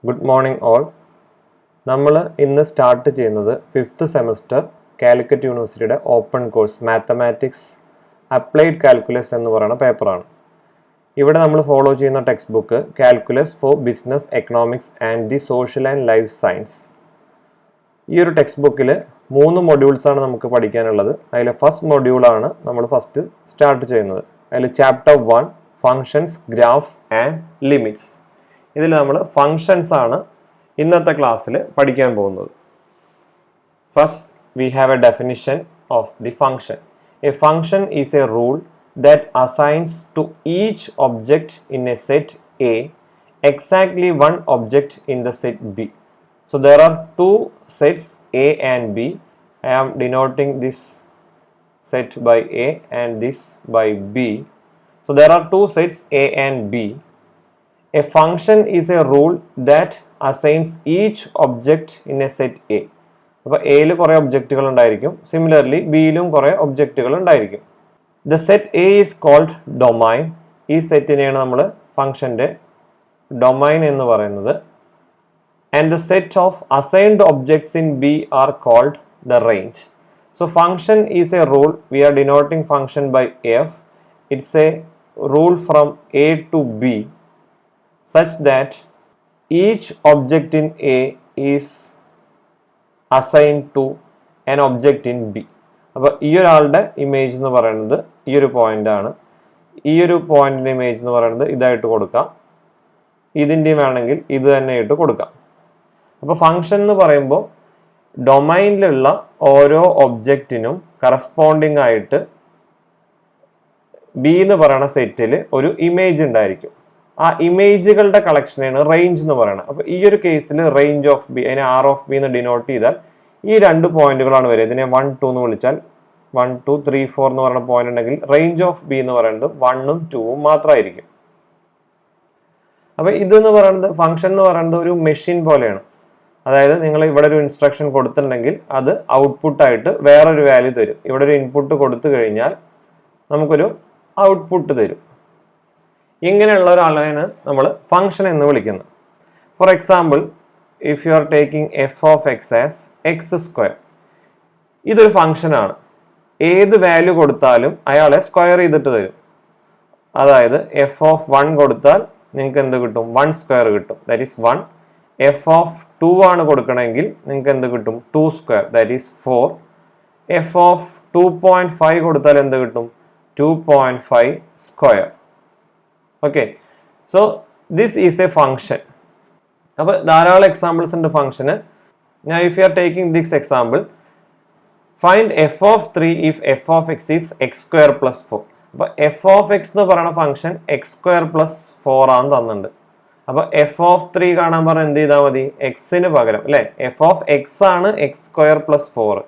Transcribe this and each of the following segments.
Good morning all. നമ്മൾ ഇന്ന് start ചെയ്യുന്നത് 5th സെമസ്റ്റർ കാലിക്കറ്റ് യൂണിവേഴ്സിറ്റിയുടെ open course mathematics applied calculus എന്ന് പറയുന്ന പേപ്പറാണ്. ഇവിടെ നമ്മൾ ഫോളോ ചെയ്യുന്ന text book calculus four business economics and the social and life science. ഈ ഒരു ടെക്സ്റ്റ് ബുക്കിൽ 3 മൊഡ്യൂൾസാണ് നമുക്ക് പഠിക്കാനുള്ളത്. അതിൽ ഫസ്റ്റ് മൊഡ്യൂളാണ് നമ്മൾ ഫസ്റ്റ് സ്റ്റാർട്ട് ചെയ്യുന്നത്. അതിൽ chapter 1 functions, graphs and limits. ഇതിൽ നമ്മൾ ഫങ്ഷൻസ് ആണ് ഇന്നത്തെ ക്ലാസ്സിൽ പഠിക്കാൻ പോകുന്നത്. First we have a definition of the function. A function is a rule that assigns to each object in a set A exactly one object in the set B. So there are 2 sets A and B. I am denoting this set by A and this by B. So there are 2 sets A and B. A function is a rule that assigns each object in a set A. അപ്പോൾ എയിൽ കുറേ ഒബ്ജക്റ്റുകൾ ഉണ്ടായിരിക്കും, similarly ബിയിലും കുറേ ഒബ്ജക്റ്റുകൾ ഉണ്ടായിരിക്കും. The set A is called domain. ഈ സെറ്റിനെയാണ് നമ്മൾ ഫംഗ്ഷൻ്റെ ഡൊമൈൻ എന്ന് പറയുന്നത്. And the set of assigned objects in B are called the range. So function is a rule. We are denoting function by F. It's a rule from A to B such that each object in A is assigned to an object in B. അപ്പോൾ ഈ ഒരാളുടെ image എന്ന് പറയുന്നത് ഈ ഒരു point ആണ്. ഈ ഒരു പോയിന്റിന്റെ ഇമേജ് എന്ന് പറയുന്നത് ഇതായിട്ട് കൊടുക്കാം. ഇതിൻ്റെ വേണമെങ്കിൽ ഇത് തന്നെ ഇട്ട് കൊടുക്കാം. അപ്പോൾ ഫംഗ്ഷൻ എന്ന് പറയുമ്പോൾ ഡൊമൈനിലുള്ള ഓരോ ഒബ്ജക്റ്റിനും കറസ്പോണ്ടിങ് ആയിട്ട് ബി എന്ന് പറയുന്ന സെറ്റിൽ ഒരു ഇമേജ് ഉണ്ടായിരിക്കും. ആ ഇമേജുകളുടെ കളക്ഷനാണ് റേഞ്ച് എന്ന് പറയുന്നത്. അപ്പോൾ ഈ ഒരു കേസിൽ റേഞ്ച് ഓഫ് ബി, അതിനെ ആർ ഓഫ് ബി എന്ന് ഡിനോട്ട് ചെയ്താൽ ഈ 2 പോയിന്റുകളാണ് വരിക. ഇതിനെ 1, 2 എന്ന് വിളിച്ചാൽ 1, 2, 3, 4 എന്ന് പറയുന്ന പോയിന്റ് ഉണ്ടെങ്കിൽ റേഞ്ച് ഓഫ് ബി എന്ന് പറയുന്നത് 1ഉം 2ഉം മാത്രമായിരിക്കും. അപ്പോൾ ഇതെന്ന് പറയുന്നത് ഫംഗ്ഷൻ എന്ന് പറയുന്നത് ഒരു മെഷീൻ പോലെയാണ്. അതായത് നിങ്ങൾ ഇവിടെ ഒരു ഇൻസ്ട്രക്ഷൻ കൊടുത്തിട്ടുണ്ടെങ്കിൽ അത് ഔട്ട്പുട്ടായിട്ട് വേറൊരു വാല്യൂ തരും. ഇവിടെ ഒരു ഇൻപുട്ട് കൊടുത്തു കഴിഞ്ഞാൽ നമുക്കൊരു ഔട്ട്പുട്ട് തരും. ഇങ്ങനെയുള്ള ഒരാളെയാണ് നമ്മൾ ഫംഗ്ഷൻ എന്ന് വിളിക്കുന്നത്. For example, if you are taking F of X as X square, ഇതൊരു ഫംഗ്ഷനാണ്. ഏത് വാല്യൂ കൊടുത്താലും അയാളെ സ്ക്വയർ ചെയ്തിട്ട് തരും. അതായത് എഫ് ഓഫ് 1 കൊടുത്താൽ നിങ്ങൾക്ക് എന്ത് കിട്ടും? 1 സ്ക്വയർ കിട്ടും, ദാറ്റ് ഈസ് 1. എഫ് ഓഫ് 2 ആണ് കൊടുക്കണമെങ്കിൽ നിങ്ങൾക്ക് എന്ത് കിട്ടും? 2 square, that is 4. F of 2.5 കൊടുത്താൽ എന്ത് കിട്ടും? 2.5 square. Okay, so this is a function. അപ്പോൾ ധാരാളം എക്സാമ്പിൾസ് ഉണ്ട് ഫംഗ്ഷന്. Now if you are taking this example, find f of 3 if f of x is x square plus 4. അപ്പോൾ f of x എന്ന് പറയുന്ന ഫംഗ്ഷൻ x square plus 4 ആണ് തന്നിട്ടുണ്ട്. അപ്പോൾ f of 3 കാണാൻ പറഞ്ഞാൽ എന്ത് ചെയ്താൽ മതി? എക്സിന് പകരം അല്ലേ, f of x ആണ് x square plus 4.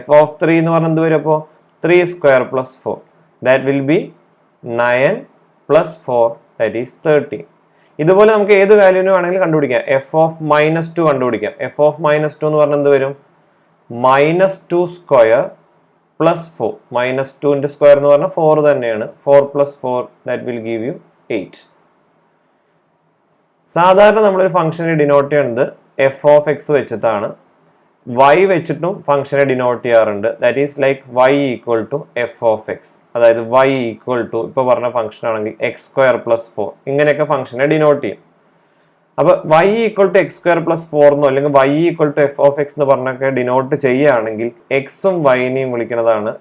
f of 3 എന്ന് പറഞ്ഞാൽ എന്ത് വരും? അപ്പോൾ 3 square plus 4, that will be 9 plus 4, that is 30. ഇതുപോലെ നമുക്ക് ഏത് വാല്യൂവിന് വേണമെങ്കിലും കണ്ടുപിടിക്കാം. എഫ് ഓഫ് -2 കണ്ടുപിടിക്കാം. എഫ് ഓഫ് -2 എന്ന് പറഞ്ഞാൽ എന്ത് വരും? -2 സ്ക്വയർ പ്ലസ് 4. -2ന്റെ സ്ക്വയർ എന്ന് പറഞ്ഞാൽ 4 തന്നെയാണ്. 4 + 4, ദാറ്റ് വിൽ ഗീവ് യു 8. സാധാരണ നമ്മളൊരു ഫംഗ്ഷനെ ഡിനോട്ട് ചെയ്യുന്നത് എഫ് ഓഫ് എക്സ് വെച്ചിട്ടാണ്. y വെച്ചിട്ടും ഫംഗ്ഷനെ ഡിനോട്ട് ചെയ്യാറുണ്ട്. That is like y equal to f of x. അതായത് y ഈക്വൽ ടു ഇപ്പോൾ പറഞ്ഞ ഫംഗ്ഷൻ ആണെങ്കിൽ എക്സ് സ്ക്വയർ പ്ലസ് 4, ഇങ്ങനെയൊക്കെ ഫംഗ്ഷനെ ഡിനോട്ട് ചെയ്യും. അപ്പോൾ y equal to x square plus 4 എന്നോ അല്ലെങ്കിൽ y equal to f of x എന്ന് പറഞ്ഞൊക്കെ ഡിനോട്ട് ചെയ്യുകയാണെങ്കിൽ എക്സും വൈനെയും വിളിക്കുന്നതാണ്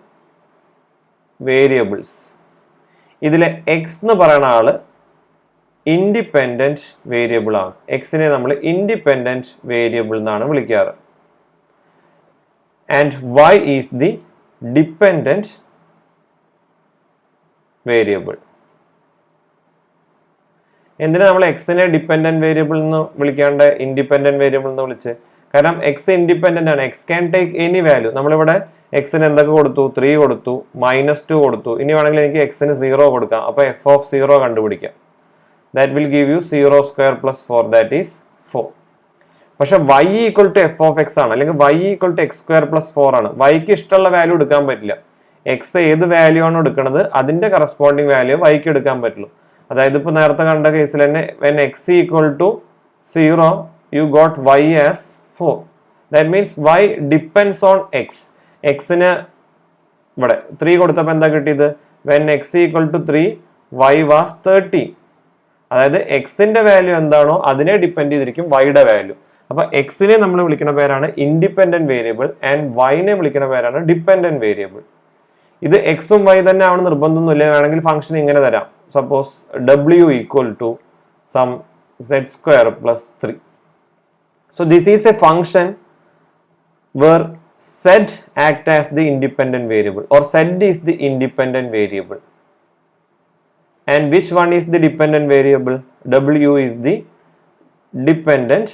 വേരിയബിൾസ്. ഇതിലെ എക്സ് എന്ന് പറയുന്ന ആള് ഇൻഡിപെൻഡന്റ് വേരിയബിൾ ആണ്. എക്സിനെ നമ്മൾ ഇൻഡിപെൻഡന്റ് വേരിയബിൾ എന്നാണ് വിളിക്കാറ്. And y is the dependent variable. എന്തിനാ നമ്മൾ എക്സിനെ ഡിപ്പെൻഡന്റ് വേരിയബിൾ എന്ന് വിളിക്കാണ്ട് ഇൻഡിപെൻഡന്റ് വേരിയബിൾ എന്ന് വിളിച്ച്? കാരണം എക്സ് ഇൻഡിപെൻഡന്റ് ആണ്. X can take any value. നമ്മളിവിടെ എക്സിന് എന്തൊക്കെ കൊടുത്തു? 3 കൊടുത്തു, -2 കൊടുത്തു. ഇനി വേണമെങ്കിൽ എനിക്ക് എക്സിന് 0 കൊടുക്കാം. അപ്പോൾ എഫ് ഓഫ് 0 കണ്ടുപിടിക്കാം. That will give you 0 square plus 4, that is 4. പക്ഷെ y equal to f of x ആണ്, അല്ലെങ്കിൽ y equal to x square plus 4 ആണ്. വൈക്ക് ഇഷ്ടമുള്ള വാല്യൂ എടുക്കാൻ പറ്റില്ല. എക്സ് ഏത് വാല്യൂ ആണ് എടുക്കുന്നത് അതിന്റെ കറസ്പോണ്ടിങ് വാല്യൂ വൈക്ക് എടുക്കാൻ പറ്റുള്ളൂ. അതായത് ഇപ്പോൾ നേരത്തെ കണ്ട കേസിൽ തന്നെ when x equal to 0 you got y as 4. That means y depends on x. x ന് ഇവിടെ 3 കൊടുത്തപ്പോൾ എന്താ കിട്ടിയത്? when x equal to 3 y was 13. അതായത് എക്സിന്റെ വാല്യൂ എന്താണോ അതിനെ ഡിപ്പെൻഡ് ചെയ്തിരിക്കും വൈയുടെ വാല്യൂ. അപ്പൊ എക്സിനെ നമ്മൾ വിളിക്കുന്ന പേരാണ് ഇൻഡിപെൻഡന്റ് വേരിയബിൾ ആൻഡ് വൈനെ വിളിക്കുന്ന പേരാണ് ഡിപ്പെൻഡന്റ് വേരിയബിൾ. ഇത് എക്സും വൈ തന്നെ ആണ് നിർബന്ധമൊന്നുമില്ല. വേണമെങ്കിൽ ഫംഗ്ഷൻ ഇങ്ങനെ തരാം. Suppose w equal to some z² plus 3. So this is a function where z act as the independent variable, or z is the independent variable. And which one is the dependent variable? W is the dependent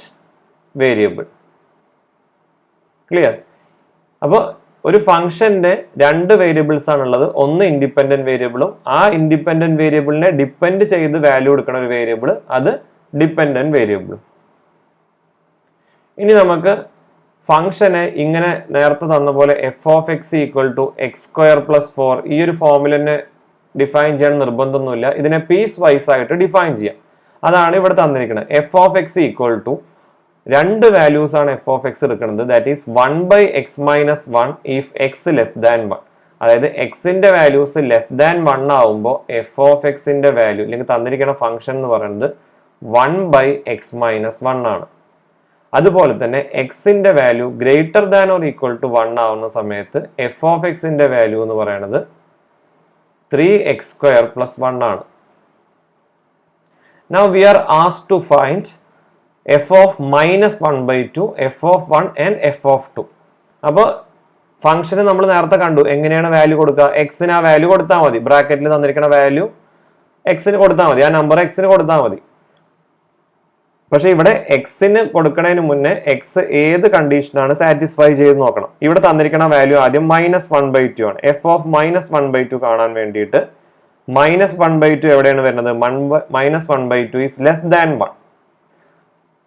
variable. Clear? അപ്പോൾ ഒരു ഫംഗ്ഷന്റെ രണ്ട് variables ആണുള്ളത്. ഒന്ന് independent വേരിയബിളും ആ independent വേരിയബിളിനെ depend ചെയ്ത് വാല്യൂ കൊടുക്കുന്ന ഒരു വേരിയബിൾ, അത് ഡിപ്പെൻഡന്റ് വേരിയബിളും. ഇനി നമുക്ക് ഫംഗ്ഷനെ ഇങ്ങനെ നേരത്തെ തന്ന പോലെ f of x equal to x² plus 4 ഈ ഒരു ഫോമിൽ തന്നെ ഡിഫൈൻ ചെയ്യാൻ നിർബന്ധമൊന്നുമില്ല. ഇതിനെ പീസ് വൈസ് ആയിട്ട് ഡിഫൈൻ ചെയ്യാം. അതാണ് ഇവിടെ തന്നിരിക്കുന്നത്. F of x equal to രണ്ട് വാല്യൂസ് ആണ് എഫ് ഓഫ് എക്സ് എടുക്കുന്നത്. That is 1/x-1 if x less than 1. അതായത് എക്സിന്റെ വാല്യൂസ് ലെസ് ദാൻ 1 ആവുമ്പോൾ എഫ് ഓഫ് എക്സിന്റെ വാല്യൂ അല്ലെങ്കിൽ തന്നിരിക്കുന്ന ഫംഗ്ഷൻ എന്ന് പറയുന്നത് 1/x-1 ആണ്. അതുപോലെ തന്നെ എക്സിന്റെ value greater than or equal to 1 ആവുന്ന സമയത്ത് എഫ് ഓഫ് എക്സിന്റെ വാല്യൂ എന്ന് പറയുന്നത് 3x² plus 1 ആണ്. Now we are asked to find f of -1/2, f of 1 and f of 2. അപ്പോൾ ഫംഗ്ഷന് നമ്മൾ നേരത്തെ കണ്ടു എങ്ങനെയാണ് വാല്യൂ കൊടുക്കുക. എക്സിന് ആ വാല്യൂ കൊടുത്താൽ മതി. ബ്രാക്കറ്റിൽ തന്നിരിക്കുന്ന വാല്യൂ എക്സിന് കൊടുത്താൽ മതി, ആ നമ്പർ എക്സിന് കൊടുത്താൽ മതി. പക്ഷെ ഇവിടെ എക്സിന് കൊടുക്കുന്നതിന് മുന്നേ എക്സ് ഏത് കണ്ടീഷനാണ് സാറ്റിസ്ഫൈ ചെയ്ത് നോക്കണം. ഇവിടെ തന്നിരിക്കുന്ന വാല്യൂ ആദ്യം -1/2 ആണ്. എഫ് ഓഫ് -1/2 കാണാൻ വേണ്ടിയിട്ട് -1/2 എവിടെയാണ് വരുന്നത്? -1/2 ഈസ് ലെസ് ദാൻ 1.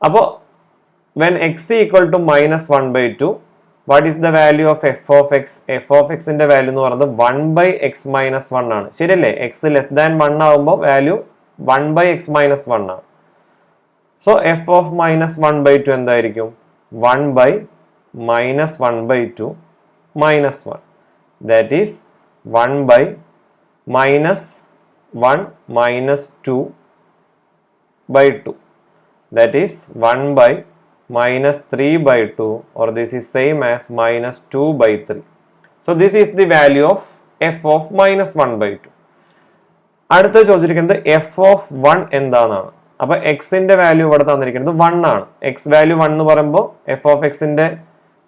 അപ്പോൾ when x equal to -1/2, what is the value of f of x? f of x ന്റെ വാല്യൂ എന്ന് പറയുന്നത് 1/x-1 ആണ്. ശരിയല്ലേ? x ലെസ് ദാൻ 1 ആവുമ്പോൾ വാല്യൂ 1/x-1 ആണ്. സോ f of -1/2 എന്തായിരിക്കും? 1/-1/2 -1. That is 1/-1 -2/2. That is 1/-3/2, or this is same as -2/3. So this is the value of f of -1/2. അടുത്ത ചോദിച്ചിരിക്കുന്നത് f of 1 എന്താണെന്നാണ്. അപ്പൊ എക്സിന്റെ വാല്യൂ ഇവിടെ തന്നിരിക്കുന്നത് 1 ആണ്. എക്സ് വാല്യൂ 1 എന്ന് പറയുമ്പോൾ എഫ് ഓഫ് എക്സിന്റെ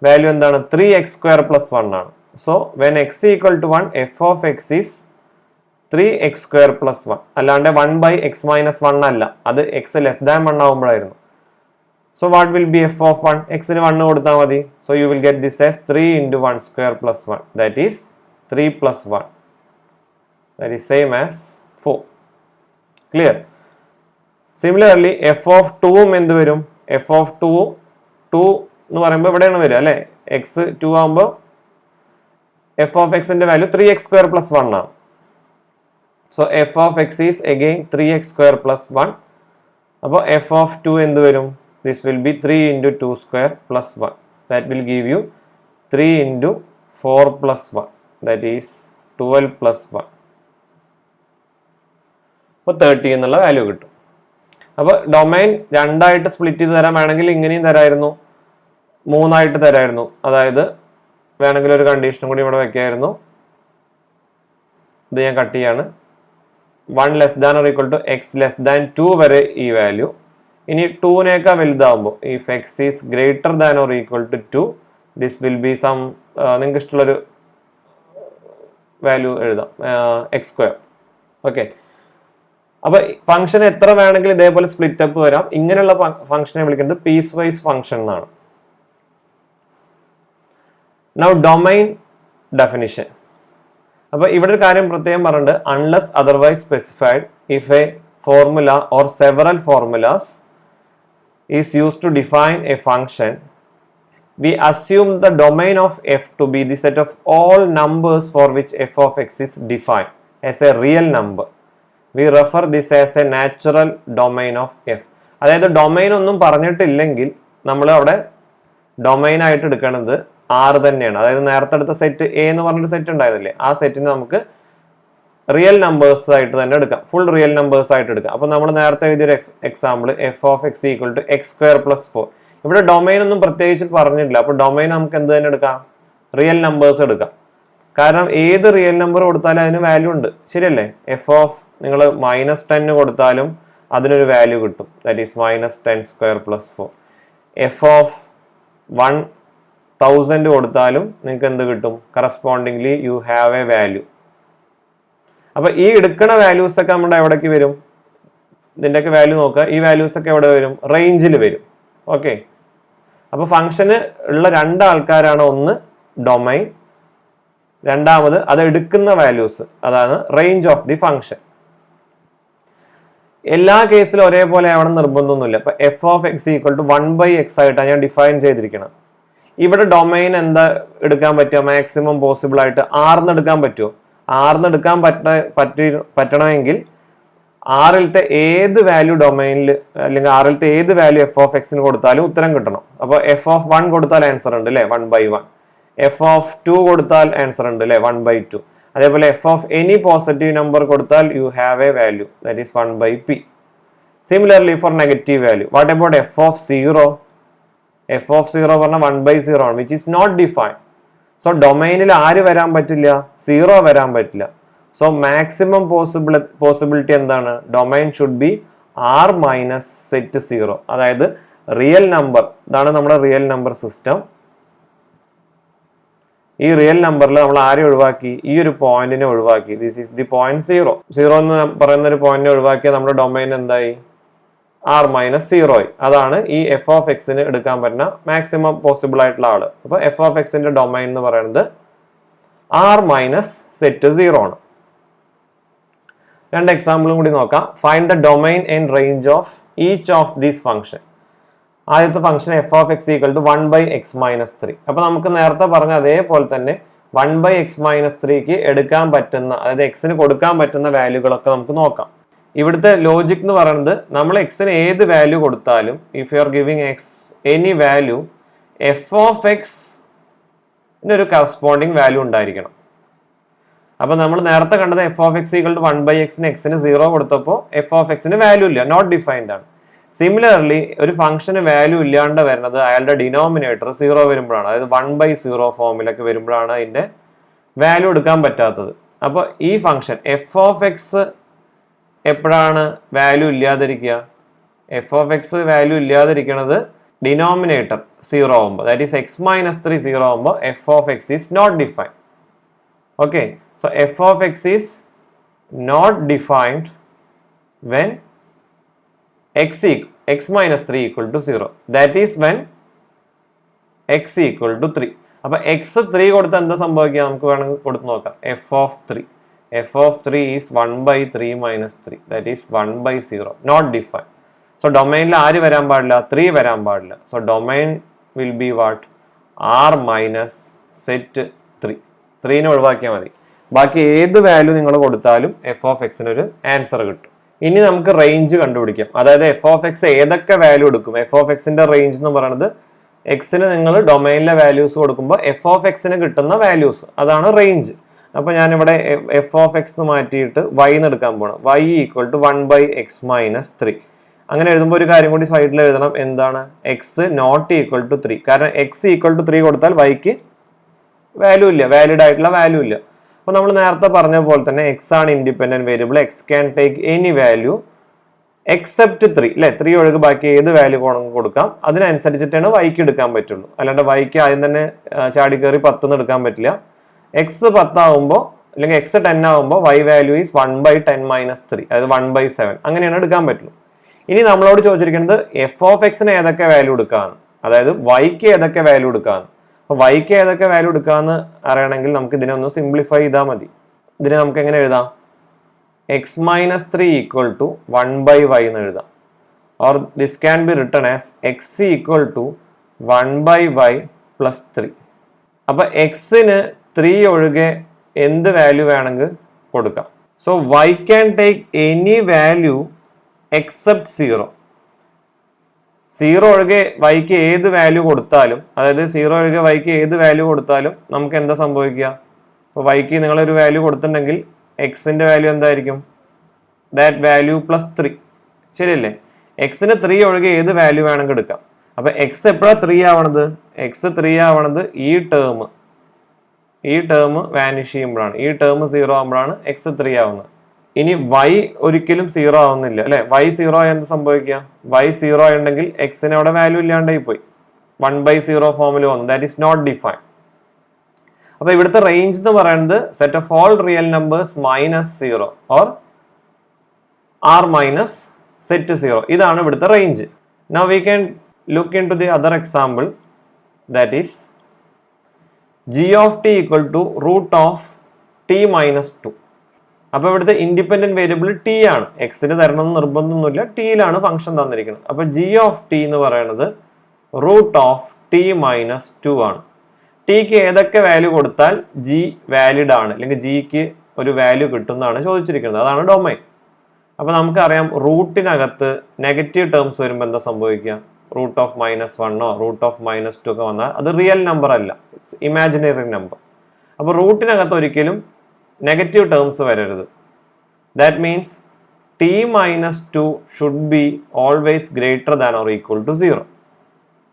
വാല്യൂ എന്താണ്? 3x² plus 1 ആണ്. So when x equal to 1, f of x is 3x² plus 1. അല്ലാണ്ട് 1/x-1 അല്ല, അത് x ലെസ് ദാൻ 1 ആവുമ്പോഴായിരുന്നു. So what will be F of 1? എക്സിന് 1 കൊടുത്താൽ മതി. So you will get this as 3 × 1² plus 1. That is 3 plus 1. That is same as 4. Clear? Similarly F of 2 എന്ത് വരും? F of 2 എന്ന് പറയുമ്പോൾ ഇവിടെയാണ് വരിക അല്ലെ? എക്സ് 2 ആകുമ്പോൾ എഫ് ഓഫ് എക്സിന്റെ വാല്യൂ 3x² plus 1 ആണ്. So f of x is again 3x² plus 1. അപ്പോൾ എഫ് ഓഫ് 2 എന്ത് വരും? This will B 3 × 2² plus 1. That will give U 3 × 4 plus 1. That is 12 plus 1. അപ്പോൾ 30 എന്നുള്ള വാല്യൂ കിട്ടും. അപ്പോൾ ഡൊമൈൻ രണ്ടായിട്ട് സ്പ്ലിറ്റ് ചെയ്ത് തരാൻ വേണമെങ്കിൽ ഇങ്ങനെയും തരായിരുന്നു, 3 തരായിരുന്നു. അതായത് വേണമെങ്കിൽ ഒരു കണ്ടീഷനും കൂടി ഇവിടെ വെക്കായിരുന്നു. ഇത് ഞാൻ കട്ട് ചെയ്യാണ്. 1 less than or equal to X less than 2 വരെ ഈ വാല്യൂ. ഇനി 2നേക്കാൾ വലുതാവുമ്പോൾ if X is greater than or equal to 2, this will be some നിങ്ങൾക്ക് ഇഷ്ടമുള്ളൊരു വാല്യൂ എഴുതാം, x². ഓക്കെ. അപ്പൊ ഫംഗ്ഷൻ എത്ര വേണമെങ്കിൽ ഇതേപോലെ സ്പ്ലിറ്റ് അപ്പ് വരാം. ഇങ്ങനെയുള്ള ഫംഗ്ഷനെ വിളിക്കുന്നത് പീസ് വൈസ് ഫംഗ്ഷൻ എന്നാണ്. Now domain definition. അപ്പൊ ഇവിടെ ഒരു കാര്യം പ്രത്യേകം പറഞ്ഞിട്ടുണ്ട്. Unless otherwise specified, if a formula or several formulas is used to define a function, we assume the domain of f to be the set of all numbers for which f of x is defined as a real number. We refer this as a natural domain of f. അതായത് domain ഒന്നും പറഞ്ഞിട്ടില്ലെങ്കിൽ നമ്മൾ അവിടെ domain ആയിട്ട് എടുക്കുന്നത് R തന്നെയാണ്. അതായത് നേരത്തെ എടുത്ത സെറ്റ് എ എന്ന് പറഞ്ഞൊരു സെറ്റ് ഉണ്ടായിരുന്നില്ലേ, ആ സെറ്റിന് നമുക്ക് റിയൽ നമ്പേഴ്സ് ആയിട്ട് തന്നെ എടുക്കാം, ഫുൾ റിയൽ നമ്പേഴ്സ് ആയിട്ട് എടുക്കാം. അപ്പൊ നമ്മൾ നേരത്തെ എഴുതിയൊരു example f of x equal to x square plus 4. ഇവിടെ ഡൊമൈൻ ഒന്നും പ്രത്യേകിച്ച് പറഞ്ഞിട്ടില്ല. അപ്പൊ ഡൊമൈൻ നമുക്ക് എന്ത് തന്നെ എടുക്കാം, റിയൽ നമ്പേഴ്സ് എടുക്കാം. കാരണം ഏത് റിയൽ നമ്പർ കൊടുത്താലും അതിന് വാല്യൂ ഉണ്ട്, ശരിയല്ലേ? എഫ് ഓഫ് നിങ്ങൾ -10 കൊടുത്താലും അതിനൊരു വാല്യൂ കിട്ടും, that is -10 square plus 4. F of 1000 കൊടുത്താലും നിങ്ങൾക്ക് എന്ത് കിട്ടും, correspondingly U have a value. അപ്പൊ ഈ എടുക്കുന്ന വാല്യൂസ് ഒക്കെ നമ്മുടെ എവിടേക്ക് വരും, ഇതിൻ്റെയൊക്കെ വാല്യൂ നോക്കുക, ഈ വാല്യൂസ് ഒക്കെ എവിടെ വരും, റേഞ്ചിൽ വരും. ഓക്കെ, അപ്പൊ ഫംഗ്ഷന് ഉള്ള രണ്ടാൾക്കാരാണ്, ഒന്ന് ഡൊമൈൻ, രണ്ടാമത് അത് എടുക്കുന്ന വാല്യൂസ്, അതാണ് റേഞ്ച് ഓഫ് ദി ഫംഗ്ഷൻ. എല്ലാ കേസിലും ഒരേപോലെ ആവണം നിർബന്ധമൊന്നുമില്ല. ഇപ്പൊ f of x equal to 1/x ആയിട്ടാണ് ഞാൻ ഡിഫൈൻ ചെയ്തിരിക്കണം. ഇവിടെ ഡൊമൈൻ എന്താ എടുക്കാൻ പറ്റുക, മാക്സിമം പോസിബിൾ ആയിട്ട് ആർന്ന് എടുക്കാൻ പറ്റുമോ? ആർന്ന് എടുക്കാൻ പറ്റണമെങ്കിൽ ആറിലത്തെ ഏത് വാല്യൂ ഡൊമൈനിൽ അല്ലെങ്കിൽ ആറിലത്തെ ഏത് വാല്യൂ എഫ് ഓഫ് എക്സിന് കൊടുത്താലും ഉത്തരം കിട്ടണം. അപ്പോൾ എഫ് ഓഫ് 1 കൊടുത്താൽ ആൻസർ ഉണ്ട് അല്ലെ, 1/1. എഫ് ഓഫ് 2 കൊടുത്താൽ ആൻസർ ഉണ്ട് അല്ലെ, 1/2. അതേപോലെ f of any positive number കൊടുത്താൽ you have a value, that is 1/p. Similarly for negative value, what about f of 0? F of 0 പറഞ്ഞാൽ 1/0 ആണ്, which is not defined. So ഡൊമൈനിൽ ആര് വരാൻ പറ്റില്ല, 0 വരാൻ പറ്റില്ല. സോ മാക്സിമം പോസിബിലിറ്റി എന്താണ്, domain should be R minus set 0. അതായത് റിയൽ നമ്പർ, ഇതാണ് നമ്മുടെ റിയൽ നമ്പർ സിസ്റ്റം. ഈ റിയൽ നമ്പറിൽ നമ്മൾ ആരെ ഒഴിവാക്കി, ഈ ഒരു പോയിന്റിനെ ഒഴിവാക്കി. ദിസ് ഈസ് ദി പോയിന്റ് 0 എന്ന് പറയുന്ന ഒരു പോയിന്റിനെ ഒഴിവാക്കിയാൽ നമ്മുടെ ഡൊമൈൻ എന്തായി, R മൈനസ് 0 ആയി. അതാണ് ഈ എഫ് ഓഫ് എക്സിന് എടുക്കാൻ പറ്റുന്ന മാക്സിമം പോസിബിൾ ആയിട്ടുള്ള ആള്. അപ്പൊ എഫ് ഓഫ് എക്സിന്റെ ഡൊമൈൻ എന്ന് പറയുന്നത് R മൈനസ് സെറ്റ് 0 ആണ്. രണ്ട് എക്സാമ്പിളും കൂടി നോക്കാം. Find the domain and range of each of these function. ആദ്യത്തെ function f of x equal to 1/x minus 3. അപ്പൊ നമുക്ക് നേരത്തെ പറഞ്ഞ അതേപോലെ തന്നെ 1/x മൈനസ് 3ക്ക് എടുക്കാൻ പറ്റുന്ന, അതായത് എക്സിന് കൊടുക്കാൻ പറ്റുന്ന വാല്യൂകളൊക്കെ നമുക്ക് നോക്കാം. ഇവിടുത്തെ ലോജിക് എന്ന് പറയുന്നത് നമ്മൾ എക്സിന് ഏത് വാല്യൂ കൊടുത്താലും, if you are giving x any value, f of x ഒരു കറസ്പോണ്ടിങ് വാല്യൂ ഉണ്ടായിരിക്കണം. അപ്പൊ നമ്മൾ നേരത്തെ കണ്ടത് f of x equal to 1/x എക്സിന് 0 കൊടുത്തപ്പോൾ എഫ് ഓഫ് എക്സിന് വാല്യൂ ഇല്ല, നോട്ട് ഡിഫൈൻഡ് ആണ്. സിമിലർലി ഒരു ഫംഗ്ഷന് വാല്യൂ ഇല്ലാണ്ട് വരുന്നത് അയാളുടെ ഡിനോമിനേറ്റർ 0 വരുമ്പോഴാണ്, അതായത് 1/0 ഫോമിലൊക്കെ വരുമ്പോഴാണ് അതിന്റെ വാല്യൂ എടുക്കാൻ പറ്റാത്തത്. അപ്പൊ ഈ ഫംഗ്ഷൻ എഫ് ഓഫ് എക്സ് എപ്പോഴാണ് വാല്യൂ ഇല്ലാതിരിക്കുക, എഫ് ഓഫ് എക്സ് വാല്യൂ ഇല്ലാതിരിക്കുന്നത് ഡിനോമിനേറ്റർ 0 ആവുമ്പോൾ, ദാറ്റ് ഈസ് x മൈനസ് 3 0 ആവുമ്പോൾ f of x is not defined. Okay, so f of x is not defined when x minus 3 equal to 0. That is when x equal to 3. അപ്പൊ x 3 കൊടുത്താൽ എന്താ സംഭവിക്കുക, നമുക്ക് വേണമെങ്കിൽ കൊടുത്ത് നോക്കാം. F of 3 is 1/3 minus 3, that is 1/0, not defined. So ഡൊമൈനിൽ ആര് വരാൻ പാടില്ല, 3 വരാൻ പാടില്ല. So domain will be what, R minus set 3. 3നെ ഒഴിവാക്കിയാൽ മതി. ബാക്കി ഏത് വാല്യൂ നിങ്ങൾ കൊടുത്താലും എഫ് ഓഫ് എക്സിന് ഒരു ആൻസർ കിട്ടും. ഇനി നമുക്ക് റേഞ്ച് കണ്ടുപിടിക്കാം. അതായത് എഫ് ഓഫ് എക്സ് ഏതൊക്കെ വാല്യൂ എടുക്കും. എഫ് ഓഫ് എക്സിന്റെ റേഞ്ച് എന്ന് പറയുന്നത് എക്സിന് നിങ്ങൾ ഡൊമൈനിലെ വാല്യൂസ് കൊടുക്കുമ്പോൾ എഫ് ഓഫ് എക്സിന് കിട്ടുന്ന വാല്യൂസ്, അതാണ് റേഞ്ച്. അപ്പൊ ഞാനിവിടെ എഫ് ഓഫ് എക്സ് മാറ്റിയിട്ട് y എന്ന് എടുക്കാൻ പോകണം. y equal to 1/x minus 3. അങ്ങനെ എഴുതുമ്പോൾ ഒരു കാര്യം കൂടി സൈഡിൽ എഴുതണം, എന്താണ്, എക്സ് നോട്ട് ഈക്വൽ ടു 3. കാരണം എക്സ് ഈക്വൽ ടു 3 കൊടുത്താൽ yക്ക് വാല്യൂ ഇല്ല, വാലിഡ് ആയിട്ടുള്ള വാല്യൂ ഇല്ല. അപ്പൊ നമ്മൾ നേരത്തെ പറഞ്ഞ പോലെ തന്നെ എക്സ് ആണ് independent variable, X can take any value except 3 അല്ലെ, 3 ഒഴികെ ബാക്കി ഏത് വാല്യൂ കൊടുക്കാം. അതിനനുസരിച്ചിട്ടാണ് വൈക്ക് എടുക്കാൻ പറ്റുള്ളൂ. അല്ലാണ്ട് വൈക്ക് ആദ്യം തന്നെ ചാടി കയറി 10 എടുക്കാൻ പറ്റില്ല. എക്സ് 10 ആവുമ്പോൾ അല്ലെങ്കിൽ എക്സ് 10 ആവുമ്പോൾ y വാല്യൂ ഈസ് 1/10 മൈനസ് 3, അതായത് 1/7, അങ്ങനെയാണ് എടുക്കാൻ പറ്റുള്ളൂ. ഇനി നമ്മളോട് ചോദിച്ചിരിക്കുന്നത് എഫ് ഓഫ് എക്സിന് ഏതൊക്കെ വാല്യൂ എടുക്കാന്ന്, അതായത് വൈക്ക് ഏതൊക്കെ വാല്യൂ എടുക്കാന്ന്. അപ്പൊ വൈക്ക് ഏതൊക്കെ വാല്യൂ എടുക്കാന്ന് അറിയണമെങ്കിൽ നമുക്ക് ഇതിനെ ഒന്ന് സിംപ്ലിഫൈ ചെയ്താൽ മതി. ഇതിനെ നമുക്ക് എങ്ങനെ എഴുതാം, X minus 3 equal to 1/y എന്ന് എഴുതാം. Or this can be written as x equal to 1/y plus 3. അപ്പൊ എക്സിന് 3 ഒഴികെ എന്ത് വാല്യൂ വേണമെങ്കിൽ കൊടുക്കാം. So y can take any value except 0. Zero ഒഴികെ വൈക്ക് ഏത് വാല്യൂ കൊടുത്താലും, അതായത് സീറോ ഒഴികെ വൈക്ക് ഏത് വാല്യൂ കൊടുത്താലും നമുക്ക് എന്താ സംഭവിക്കുക? ഇപ്പോൾ വൈക്ക് നിങ്ങളൊരു വാല്യൂ കൊടുത്തിട്ടുണ്ടെങ്കിൽ എക്സിന്റെ വാല്യൂ എന്തായിരിക്കും? ദാറ്റ് വാല്യൂ പ്ലസ് 3, ശരിയല്ലേ? എക്സിന് 3 ഒഴികെ ഏത് വാല്യൂ വേണമെങ്കിൽ എടുക്കാം. അപ്പൊ എക്സ് എപ്പോഴാണ് 3 ആവണത്? എക്സ് 3 ആവണത് ഈ ടേം വാനിഷ് ചെയ്യുമ്പോഴാണ്, ഈ ടേം 0 ആകുമ്പോഴാണ് എക്സ് 3 ആവുന്നത്. ഇനി വൈ ഒരിക്കലും 0 ആവുന്നില്ല അല്ലെ? വൈ 0 ആയി എന്ത് സംഭവിക്കുക? വൈ 0 ആയിട്ടുണ്ടെങ്കിൽ എക്സിന് അവിടെ വാല്യൂ ഇല്ലാണ്ടായി പോയി, 1/0 ഫോമിൽ വന്നു, ദാറ്റ് ഈസ് നോട്ട് ഡിഫൈൻഡ്. അപ്പൊ ഇവിടുത്തെ റേഞ്ച് എന്ന് പറയുന്നത് set of all real numbers -0 or r minus set 0, ഇതാണ് ഇവിടുത്തെ range. Now we can look into the other example, that is g of t equal to root of t minus 2. അപ്പൊ ഇവിടുത്തെ independent variable T ആണ്, എക്സിന് തരണമെന്ന് നിർബന്ധമൊന്നുമില്ല, ടിയിലാണ് function തന്നിരിക്കുന്നത്. അപ്പൊ g of t എന്ന് പറയുന്നത് റൂട്ട് ഓഫ് t മൈനസ് 2 ആണ്. ടിക്ക് ഏതൊക്കെ വാല്യൂ കൊടുത്താൽ g വാലിഡ് ആണ്, അല്ലെങ്കിൽ ജിക്ക് ഒരു വാല്യൂ കിട്ടുന്നതാണ് ചോദിച്ചിരിക്കുന്നത്, അതാണ് ഡൊമൈൻ. അപ്പൊ നമുക്കറിയാം റൂട്ടിനകത്ത് നെഗറ്റീവ് ടേംസ് വരുമ്പോൾ എന്താ സംഭവിക്കുക? റൂട്ട് ഓഫ് -1 റൂട്ട് ഓഫ് -2 ഒക്കെ വന്നാൽ അത് റിയൽ നമ്പർ അല്ല, ഇറ്റ്സ് ഇമാജിനറി നമ്പർ. അപ്പൊ റൂട്ടിനകത്ത് ഒരിക്കലും നെഗറ്റീവ് ടേംസ് വരരുത്. That means t minus 2 should be always greater than or equal to 0.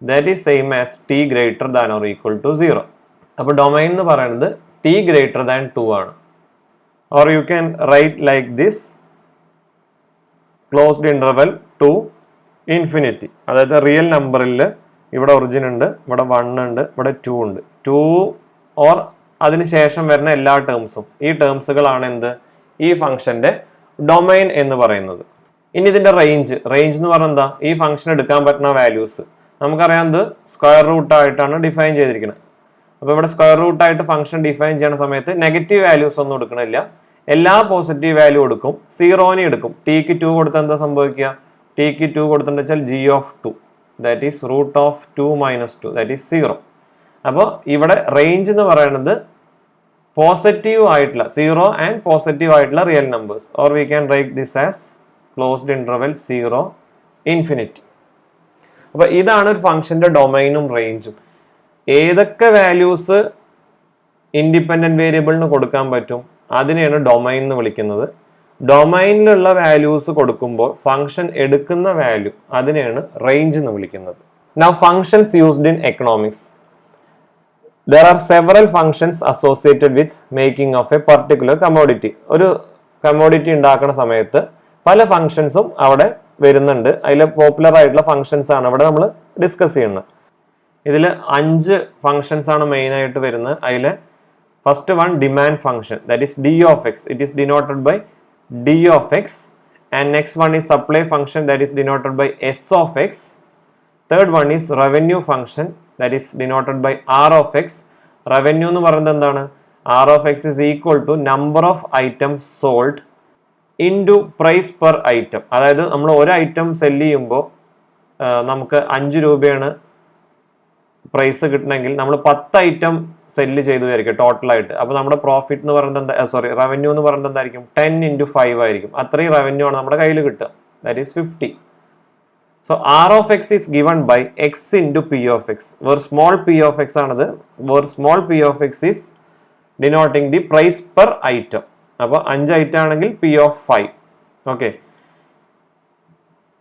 That is same as t greater than or equal to 0. അപ്പോൾ domain എന്ന് പറയുന്നത് t greater than 2 ആണ്. Or you can write like this, closed interval to infinity. അതായത് real നമ്പറിൽ ഇവിടെ origin ഉണ്ട്, ഇവിടെ 1 ഉണ്ട്, ഇവിടെ 2 ഉണ്ട്. 2 ഓർ അതിനുശേഷം വരുന്ന എല്ലാ ടേംസും, ഈ ടേംസുകളാണ് എന്ത്? ഈ ഫംഗ്ഷന്റെ ഡൊമൈൻ എന്ന് പറയുന്നത്. ഇനി ഇതിന്റെ റേഞ്ച് എന്ന് പറഞ്ഞാൽ എന്താ? ഈ ഫംഗ്ഷൻ എടുക്കാൻ പറ്റുന്ന വാല്യൂസ് നമുക്കറിയാം, ഇത് സ്ക്വയർ റൂട്ട് ആയിട്ടാണ് ഡിഫൈൻ ചെയ്തിരിക്കുന്നത്. അപ്പൊ ഇവിടെ സ്ക്വയർ റൂട്ട് ആയിട്ട് ഫംഗ്ഷൻ ഡിഫൈൻ ചെയ്യുന്ന സമയത്ത് നെഗറ്റീവ് വാല്യൂസ് ഒന്നും എടുക്കണില്ല, എല്ലാ പോസിറ്റീവ് വാല്യൂ എടുക്കും, സീറോനെ എടുക്കും. ടിക്ക് 2 കൊടുത്താൽ എന്താ സംഭവിക്കുക? ടിക്ക് 2 കൊടുത്തിട്ടുണ്ടെന്ന് വെച്ചാൽ g of 2, that is root of 2 minus 2, that is 0. അപ്പോൾ ഇവിടെ റേഞ്ച് എന്ന് പറയുന്നത് പോസിറ്റീവ് ആയിട്ടുള്ള 0 ആൻഡ് പോസിറ്റീവ് ആയിട്ടുള്ള real numbers, or we can write this as closed interval 0 infinity. അപ്പൊ ഇതാണ് ഒരു ഫംഗ്ഷന്റെ ഡൊമൈനും റേഞ്ചും. ഏതൊക്കെ വാല്യൂസ് ഇൻഡിപെൻഡന്റ് വേരിയബിളിന് കൊടുക്കാൻ പറ്റും അതിനെയാണ് ഡൊമൈൻ എന്ന് വിളിക്കുന്നത്. ഡൊമൈനിലുള്ള വാല്യൂസ് കൊടുക്കുമ്പോൾ ഫംഗ്ഷൻ എടുക്കുന്ന വാല്യൂ അതിനെയാണ് റേഞ്ച് എന്ന് വിളിക്കുന്നത്. Now functions used in economics. There are several functions associated with making of a particular commodity. ഒരു കമ്മോഡിറ്റി ഉണ്ടാക്കുന്ന സമയത്ത് പല ഫംഗ്ഷൻസും അവിടെ വരുന്നുണ്ട്. അതിൽ പോപ്പുലർ ആയിട്ടുള്ള ഫംഗ്ഷൻസ് ആണ് ഇവിടെ നമ്മൾ ഡിസ്കസ് ചെയ്യുന്നത്. ഇതിൽ 5 ഫംഗ്ഷൻസ് ആണ് മെയിൻ ആയിട്ട് വരുന്നത്. അതിൽ first one demand function, that is d of x. It is denoted by d of x. And next one is supply function, that is denoted by s of x. Third one is revenue function, that is denoted by r of x. Revenue എന്ന് പറയുന്നത് എന്താണ്? r of x is equal to number of items sold into price per item. അതായത് നമ്മൾ ഒരു item cell ചെയ്യുമ്പോൾ നമുക്ക് 5 രൂപയാണ് price കിട്ടണമെങ്കിൽ നമ്മൾ 10 ഐറ്റം സെല്ല് ചെയ്തു വിചാരിക്കും ടോട്ടലായിട്ട്. അപ്പോൾ നമ്മുടെ പ്രോഫിറ്റ് എന്ന് പറയുന്നത് റവന്യൂ എന്ന് പറയുന്നത് എന്തായിരിക്കും? 10 into 5 ആയിരിക്കും. അത്രയും റവന്യൂ ആണ് നമ്മുടെ കയ്യിൽ കിട്ടുക, that is 50. So r of x is given by x into p of x, where small p of x ആണത്, where small p of x is denoting the price per item. അപ്പോൾ 5 item ആണെങ്കിൽ p of 5. Okay.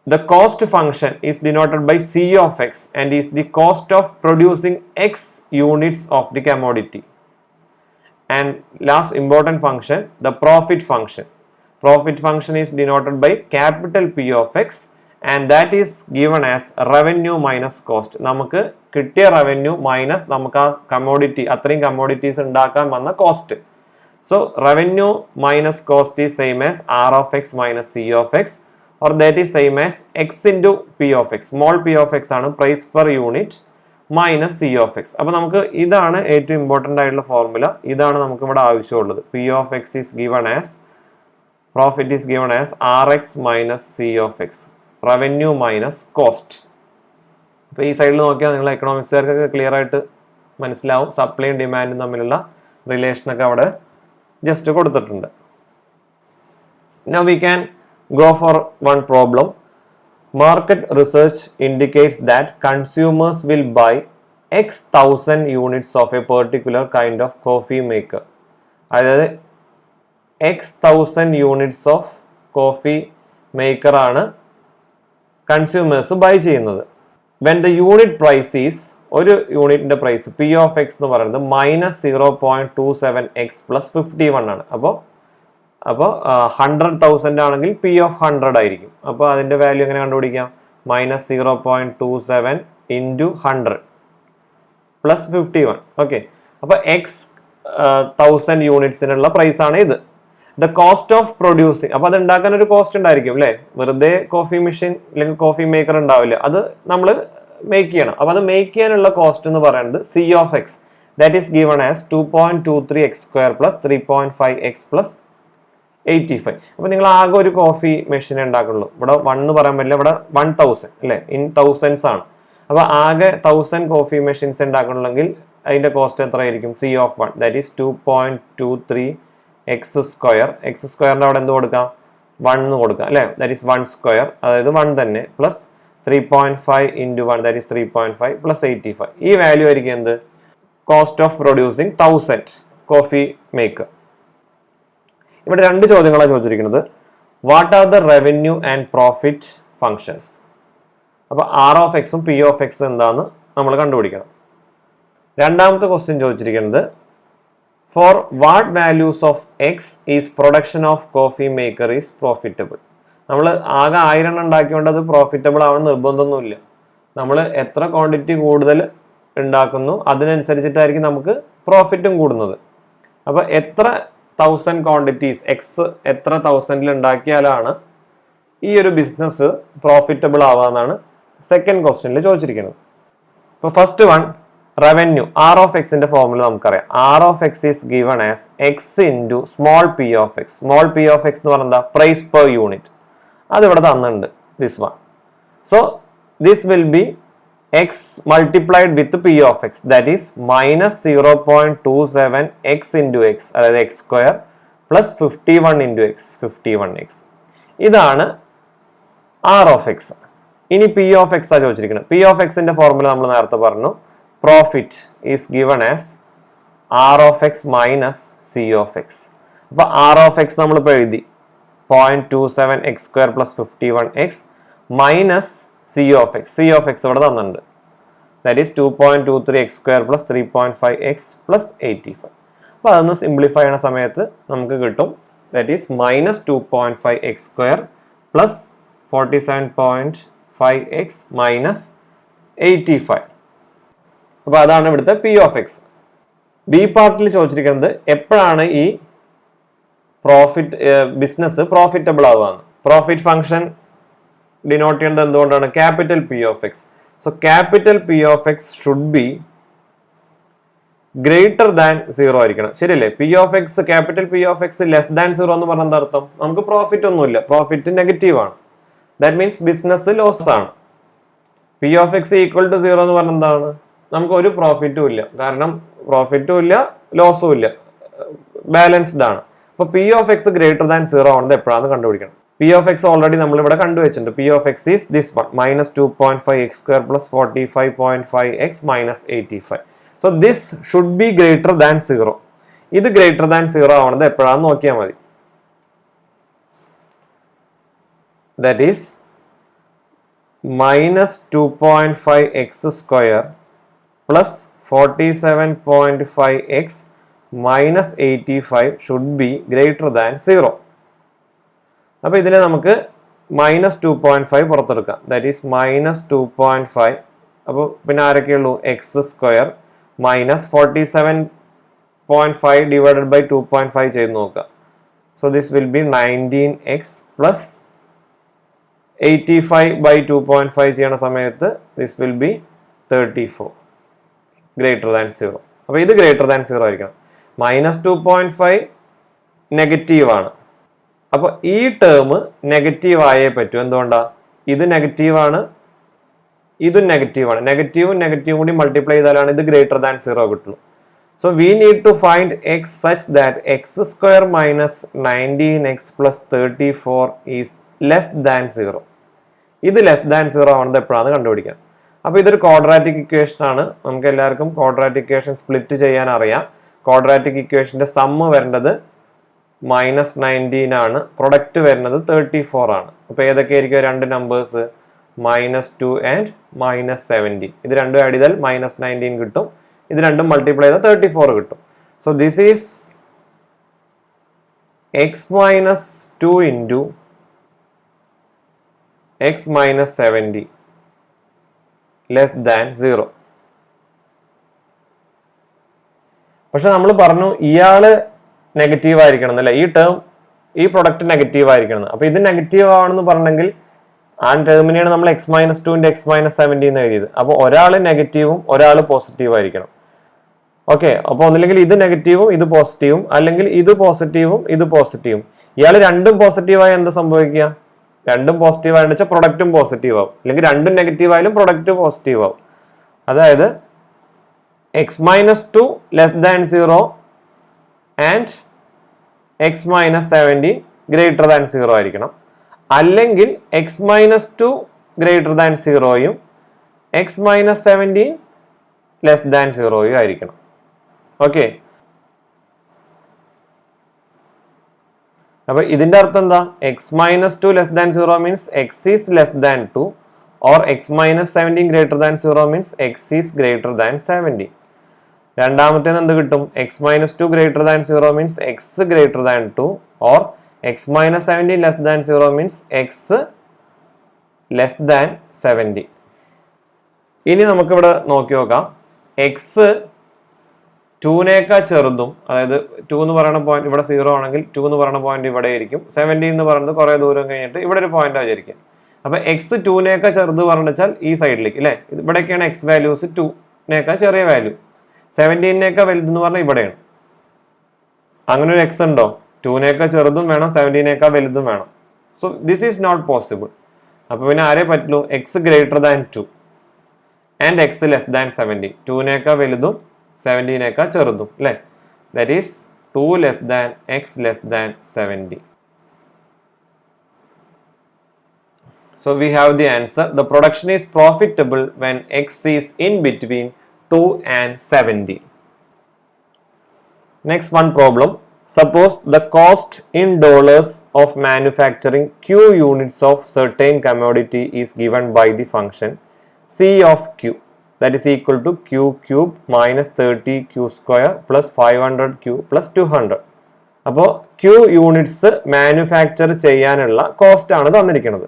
The cost function is denoted by c of x and is the cost of producing x units of the commodity. And last important function, the profit function. Profit function is denoted by capital P of x and that is given as revenue minus cost. നമുക്ക് കിട്ടിയ revenue minus നമുക്ക് ആ commodity, അത്രയും commodities ഉണ്ടാക്കാൻ വന്ന cost. So revenue minus cost is same as r of x minus c of x, or that is same as x into p of x. Small p of x ആണ് price per unit minus c of x. അപ്പോൾ നമുക്ക് ഇതാണ് ഏറ്റവും important ആയിട്ടുള്ള formula, ഇതാണ് നമുക്ക് ഇവിടെ ആവശ്യമുള്ളത്. p of x is given as, profit is given as rx minus c of x, revenue minus cost. അപ്പോൾ ഈ സൈഡിൽ നോക്കിയാൽ നിങ്ങൾ എക്കണോമിക്സുകാർക്കൊക്കെ ക്ലിയർ ആയിട്ട് മനസ്സിലാവും. സപ്ലൈയും ഡിമാൻഡും തമ്മിലുള്ള റിലേഷനൊക്കെ അവിടെ ജസ്റ്റ് കൊടുത്തിട്ടുണ്ട്. Now we can go for one problem. Market research indicates that consumers will buy X thousand units of a particular kind of coffee maker. അതായത് x 1000 units of coffee maker ആണ് consumers buy ചെയ്യുന്നത്. When the unit price is, ഒരു യൂണിറ്റിന്റെ price P of x എന്ന് പറയുന്നത് -0.27x+51 ആണ്. അപ്പോൾ 100,000 ആണെങ്കിൽ പി ഓഫ് 100 ആയിരിക്കും. അപ്പോൾ അതിന്റെ വാല്യൂ എങ്ങനെ കണ്ടുപിടിക്കാം? -0.27 × 100 + 51. ഓക്കെ, അപ്പോൾ എക്സ് 1000 യൂണിറ്റ്സിനുള്ള പ്രൈസ് ആണ് ഇത്. ദ കോസ്റ്റ് ഓഫ് പ്രൊഡ്യൂസിങ്, അപ്പോൾ അത് ഉണ്ടാക്കാൻ ഒരു കോസ്റ്റ് ഉണ്ടായിരിക്കും അല്ലേ? വെറുതെ കോഫി മെഷീൻ അല്ലെങ്കിൽ കോഫി മേക്കർ ഉണ്ടാവില്ല, അത് നമ്മൾ മേക്ക് ചെയ്യണം. അപ്പോൾ അത് മേക്ക് ചെയ്യാനുള്ള കോസ്റ്റ് എന്ന് പറയുന്നത് C of x, that is given as 2.23x² + 3.5x + 85. അപ്പോൾ നിങ്ങൾ ആകെ ഒരു കോഫി മെഷീൻ ഉണ്ടാക്കുള്ളൂ. ഇവിടെ 1 എന്ന് പറയാൻ പറ്റില്ല, ഇവിടെ 1000 അല്ലേ, ഇൻ തൗസൻഡ്സ് ആണ്. അപ്പോൾ ആകെ 1000 കോഫി മെഷീൻസ് ഉണ്ടാക്കണമെങ്കിൽ അതിന്റെ കോസ്റ്റ് എത്ര ആയിരിക്കും? C of 1, that is 2.23x². X സ്ക്വയറിന്റെ അവിടെ എന്ത് കൊടുക്കാം? 1 കൊടുക്കാം അല്ലേ, ദാറ്റ് ഈസ് 1², അതായത് 1 തന്നെ, പ്ലസ് 3.5 × 1, ദാറ്റ് ഈസ് 3.5 + 85. ഈ വാല്യൂ ആയിരിക്കും എന്ത്? Cost of producing 1000 coffee maker. ഇവിടെ 2 ചോദ്യങ്ങളാണ് ചോദിച്ചിരിക്കുന്നത്. What are the revenue and profit functions? അപ്പോൾ ആർ ഓഫ് എക്സും പി ഓഫ് എക്സും എന്താന്ന് നമ്മൾ കണ്ടുപിടിക്കണം. രണ്ടാമത്തെ ക്വസ്റ്റ്യൻ ചോദിച്ചിരിക്കുന്നത് for what values of x is production of coffee maker is profitable. നമ്മൾ ആകെ 1000 ഉണ്ടാക്കിയോണ്ട് അത് പ്രോഫിറ്റബിൾ ആവണം നിർബന്ധമൊന്നുമില്ല. നമ്മൾ എത്ര ക്വാണ്ടിറ്റി കൂടുതൽ ഉണ്ടാക്കുന്നു അതിനനുസരിച്ചിട്ടായിരിക്കും നമുക്ക് പ്രോഫിറ്റും കൂടുന്നത്. അപ്പോൾ എത്ര 1000 ക്വാണ്ടിറ്റീസ് എക്സ് എത്ര 1000 ഉണ്ടാക്കിയാലാണ് ഈ ഒരു ബിസിനസ് പ്രോഫിറ്റബിൾ ആവാന്നാണ് സെക്കൻഡ് ക്വസ്റ്റ്യനിൽ ചോദിച്ചിരിക്കുന്നത്. ഇപ്പോൾ first one revenue, r of എക്സിന്റെ ഫോർമുല നമുക്കറിയാം. R of x is given as x into small p of x. Small p of x എന്ന് പറഞ്ഞാൽ പ്രൈസ് പെർ യൂണിറ്റ്, അതിവിടെ തന്നിട്ടുണ്ട്, this one. So this will be x multiplied with p of x, that is -0.27x × x, അതായത് x² + 51 × x, 51x. ഇതാണ് r of x. ഇനി p of x ആ ചോദിച്ചിരിക്കുന്നത്. P of എക്സിന്റെ ഫോർമുല നമ്മൾ നേരത്തെ പറഞ്ഞു. Profit is given as r of x minus c of x. അപ്പൊ ആർ ഓഫ് എക്സ് നമ്മളിപ്പോൾ എഴുതി 0.27x² + 51x minus c of x. C of x ഇവിടെ തന്നിട്ടുണ്ട്, ദാറ്റ് ഈസ് 2.23x² + 3.5x + 85. അപ്പോൾ അതൊന്ന് സിംപ്ലിഫൈ ചെയ്യുന്ന സമയത്ത് നമുക്ക് കിട്ടും, ദാറ്റ് ഈസ് -2.5x² + 47.5x - 85. അപ്പോൾ അതാണ് ഇവിടുത്തെ പി ഓഫ് എക്സ്. ബി പാർട്ടിൽ ചോദിച്ചിരിക്കുന്നത് എപ്പോഴാണ് ഈ പ്രോഫിറ്റ് ബിസിനസ് പ്രോഫിറ്റബിൾ ആവുകയെന്ന്. പ്രോഫിറ്റ് ഫംഗ്ഷൻ ഡിനോട്ട് ചെയ്യേണ്ടത് എന്തുകൊണ്ടാണ്? Capital p of x. So capital p of x should be greater than 0 ആയിരിക്കണം, ശരിയല്ലേ? P of x, capital p of x less than 0 എന്ന് പറഞ്ഞ എന്താ അർത്ഥം? നമുക്ക് പ്രോഫിറ്റ് ഒന്നുമില്ല, പ്രോഫിറ്റ് നെഗറ്റീവ് ആണ്. ദാറ്റ് മീൻസ് ബിസിനസ് ലോസ് ആണ്. P of x equal to 0 എന്ന് പറഞ്ഞ എന്താണ്? നമുക്ക് ഒരു പ്രോഫിറ്റും ഇല്ല, കാരണം പ്രോഫിറ്റും ഇല്ല ലോസും ഇല്ല, ബാലൻസ്ഡ് ആണ്. അപ്പൊ P of X greater than 0 ആണെന്ന് എപ്പോഴാണ് കണ്ടുപിടിക്കണം. പി ഓഫ് എക്സ് ഓൾറെഡി നമ്മൾ ഇവിടെ കണ്ടുവച്ചിട്ടുണ്ട്. P of x is this one, -2.5x² + 45.5x - 85. So this should be greater than 0. ഇത് ഗ്രേറ്റർ ദാൻ 0 ആവണത് എപ്പോഴാണെന്ന് നോക്കിയാൽ മതി. That is -2.5x² + 47.5x - 85 should be greater than 0. അപ്പൊ ഇതിനെ നമുക്ക് -2.5 പുറത്തെടുക്കാം, ദാറ്റ് ഈസ് -2.5. അപ്പോൾ പിന്നെ ആരൊക്കെയുള്ളൂ? x² - 47.5 / 2.5 ചെയ്ത് നോക്കുക. So this will B 19x + 85 / 2.5 ചെയ്യണ സമയത്ത് this will B 34, greater than 0. അപ്പൊ ഇത് ഗ്രേറ്റർ ദാൻ 0 ആയിരിക്കണം. -2.5 നെഗറ്റീവ് ആണ്. അപ്പൊ ഈ ടേം നെഗറ്റീവ് ആയേ പറ്റൂ. എന്തുകൊണ്ടാ? ഇത് നെഗറ്റീവ് ആണ്, ഇതും നെഗറ്റീവ് ആണ്. നെഗറ്റീവും നെഗറ്റീവും കൂടി മൾട്ടിപ്ലൈ ചെയ്താലാണ് ഇത് ഗ്രേറ്റർ ദാൻ 0 കിട്ടുള്ളൂ. So we need to find x such that x² - 19x + 34 is less than 0. ഇത് ലെസ് ദാൻ 0 ആവുന്നത് എപ്പോഴാണ് കണ്ടുപിടിക്കാം. അപ്പോൾ ഇതൊരു ക്വാഡ്രാറ്റിക് ഇക്വേഷൻ ആണ്. നമുക്ക് എല്ലാവർക്കും ക്വാഡ്രാറ്റിക് ഇക്വേഷൻ സ്പ്ലിറ്റ് ചെയ്യാൻ അറിയാം. ക്വാഡ്രാറ്റിക് ഇക്വേഷന്റെ സമ്മ് വരേണ്ടത് -19 ആണ്, പ്രൊഡക്റ്റ് വരുന്നത് 34 ആണ്. അപ്പോൾ ഏതൊക്കെയായിരിക്കും രണ്ട് നമ്പേഴ്സ്? -2 ആൻഡ് -70. ഇത് രണ്ടും ആഡ് ചെയ്താൽ -19 കിട്ടും. ഇത് രണ്ടും മൾട്ടിപ്ലൈ ചെയ്താൽ 34 കിട്ടും. So this is x-2 into x-70 less than 0. പക്ഷെ നമ്മൾ പറഞ്ഞു ഇയാള് നെഗറ്റീവ് ആയിരിക്കണം എന്നല്ലേ, ഈ ടേം ഈ പ്രൊഡക്റ്റ് നെഗറ്റീവ് ആയിരിക്കണം. അപ്പൊ ഇത് നെഗറ്റീവ് ആണെന്ന് പറഞ്ഞെങ്കിൽ ആ ടേമിനെയാണ് നമ്മൾ x-2 x-70 എന്ന് എഴുതിയത്. അപ്പൊ ഒരാള് നെഗറ്റീവും ഒരാള് പോസിറ്റീവ് ആയിരിക്കണം. ഓക്കെ, അപ്പൊ ഒന്നില്ലെങ്കിൽ ഇത് നെഗറ്റീവും ഇത് പോസിറ്റീവും, അല്ലെങ്കിൽ ഇത് പോസിറ്റീവും ഇത് പോസിറ്റീവും. ഇയാൾ രണ്ടും പോസിറ്റീവായി എന്താ സംഭവിക്കുക? രണ്ടും പോസിറ്റീവ് ആയെന്ന് വെച്ചാൽ പ്രൊഡക്റ്റും പോസിറ്റീവ് ആവും, അല്ലെങ്കിൽ രണ്ടും നെഗറ്റീവ് ആയാലും പ്രൊഡക്റ്റ് പോസിറ്റീവ് ആവും. അതായത് x-2 less than 0 and x-70 greater than 0 ആയിരിക്കണം. അല്ലെങ്കിൽ x-2 ഗ്രേറ്റർ ദാൻ 0യും x-70 ലെസ് ദാൻ 0യും ആയിരിക്കണം. ഓക്കെ, അപ്പൊ ഇതിന്റെ അർത്ഥം എന്താ? x-2 less than 0 means x is less than 2, or x-70 greater than 0 means x is greater than 70. രണ്ടാമത്തേത് എന്ത് കിട്ടും? x-2 greater than 0 means x greater than 2, or x-70 less than 0 means x less than 70. ഇനി നമുക്കിവിടെ നോക്കി നോക്കാം. x 2നേക്കാൾ ചെറുതും, അതായത് 2 എന്ന് പറയുന്ന പോയിന്റ് ഇവിടെ 0 ആണെങ്കിൽ 2 എന്ന് പറയുന്ന പോയിന്റ് ഇവിടെ ആയിരിക്കും, 70 എന്ന് പറയുന്നത് കുറെ ദൂരം കഴിഞ്ഞിട്ട് ഇവിടെ ഒരു പോയിന്റ് ആയിരിക്കും. അപ്പൊ x 2നേക്കാൾ ചെറുത് പറഞ്ഞു വെച്ചാൽ ഈ സൈഡിലേക്ക് അല്ലെ, ഇവിടേക്കാണ് x വാല്യൂസ് 2നേക്കാൾ ചെറിയ വാല്യൂ, 17നേക്കാൾ വലുതെന്ന് പറഞ്ഞാൽ ഇവിടെയാണ്. അങ്ങനെ ഒരു x ഉണ്ടോ? 2നേക്കാൾ ചെറുതും വേണം 17നേക്കാൾ വലുതും വേണം. So this is not possible. അപ്പൊ പിന്നെ ആരേ പറ്റുള്ളൂ? x greater than 2 and x less than 70. 2നേക്കാൾ വലുതും 70നേക്കാൾ ചെറുതും അല്ലെ, that is 2 less than x less than 70. So we have the answer. The production is profitable when x is in between 2 and 70. Next one problem. Suppose the cost in dollars of manufacturing q units of certain commodity is given by the function c of q, that is equal to q cube minus 30q square plus 500q plus 200. അപ്പോൾ q units manufacture ചെയ്യാനുള്ള cost ആണ് തന്നിരിക്കുന്നത്.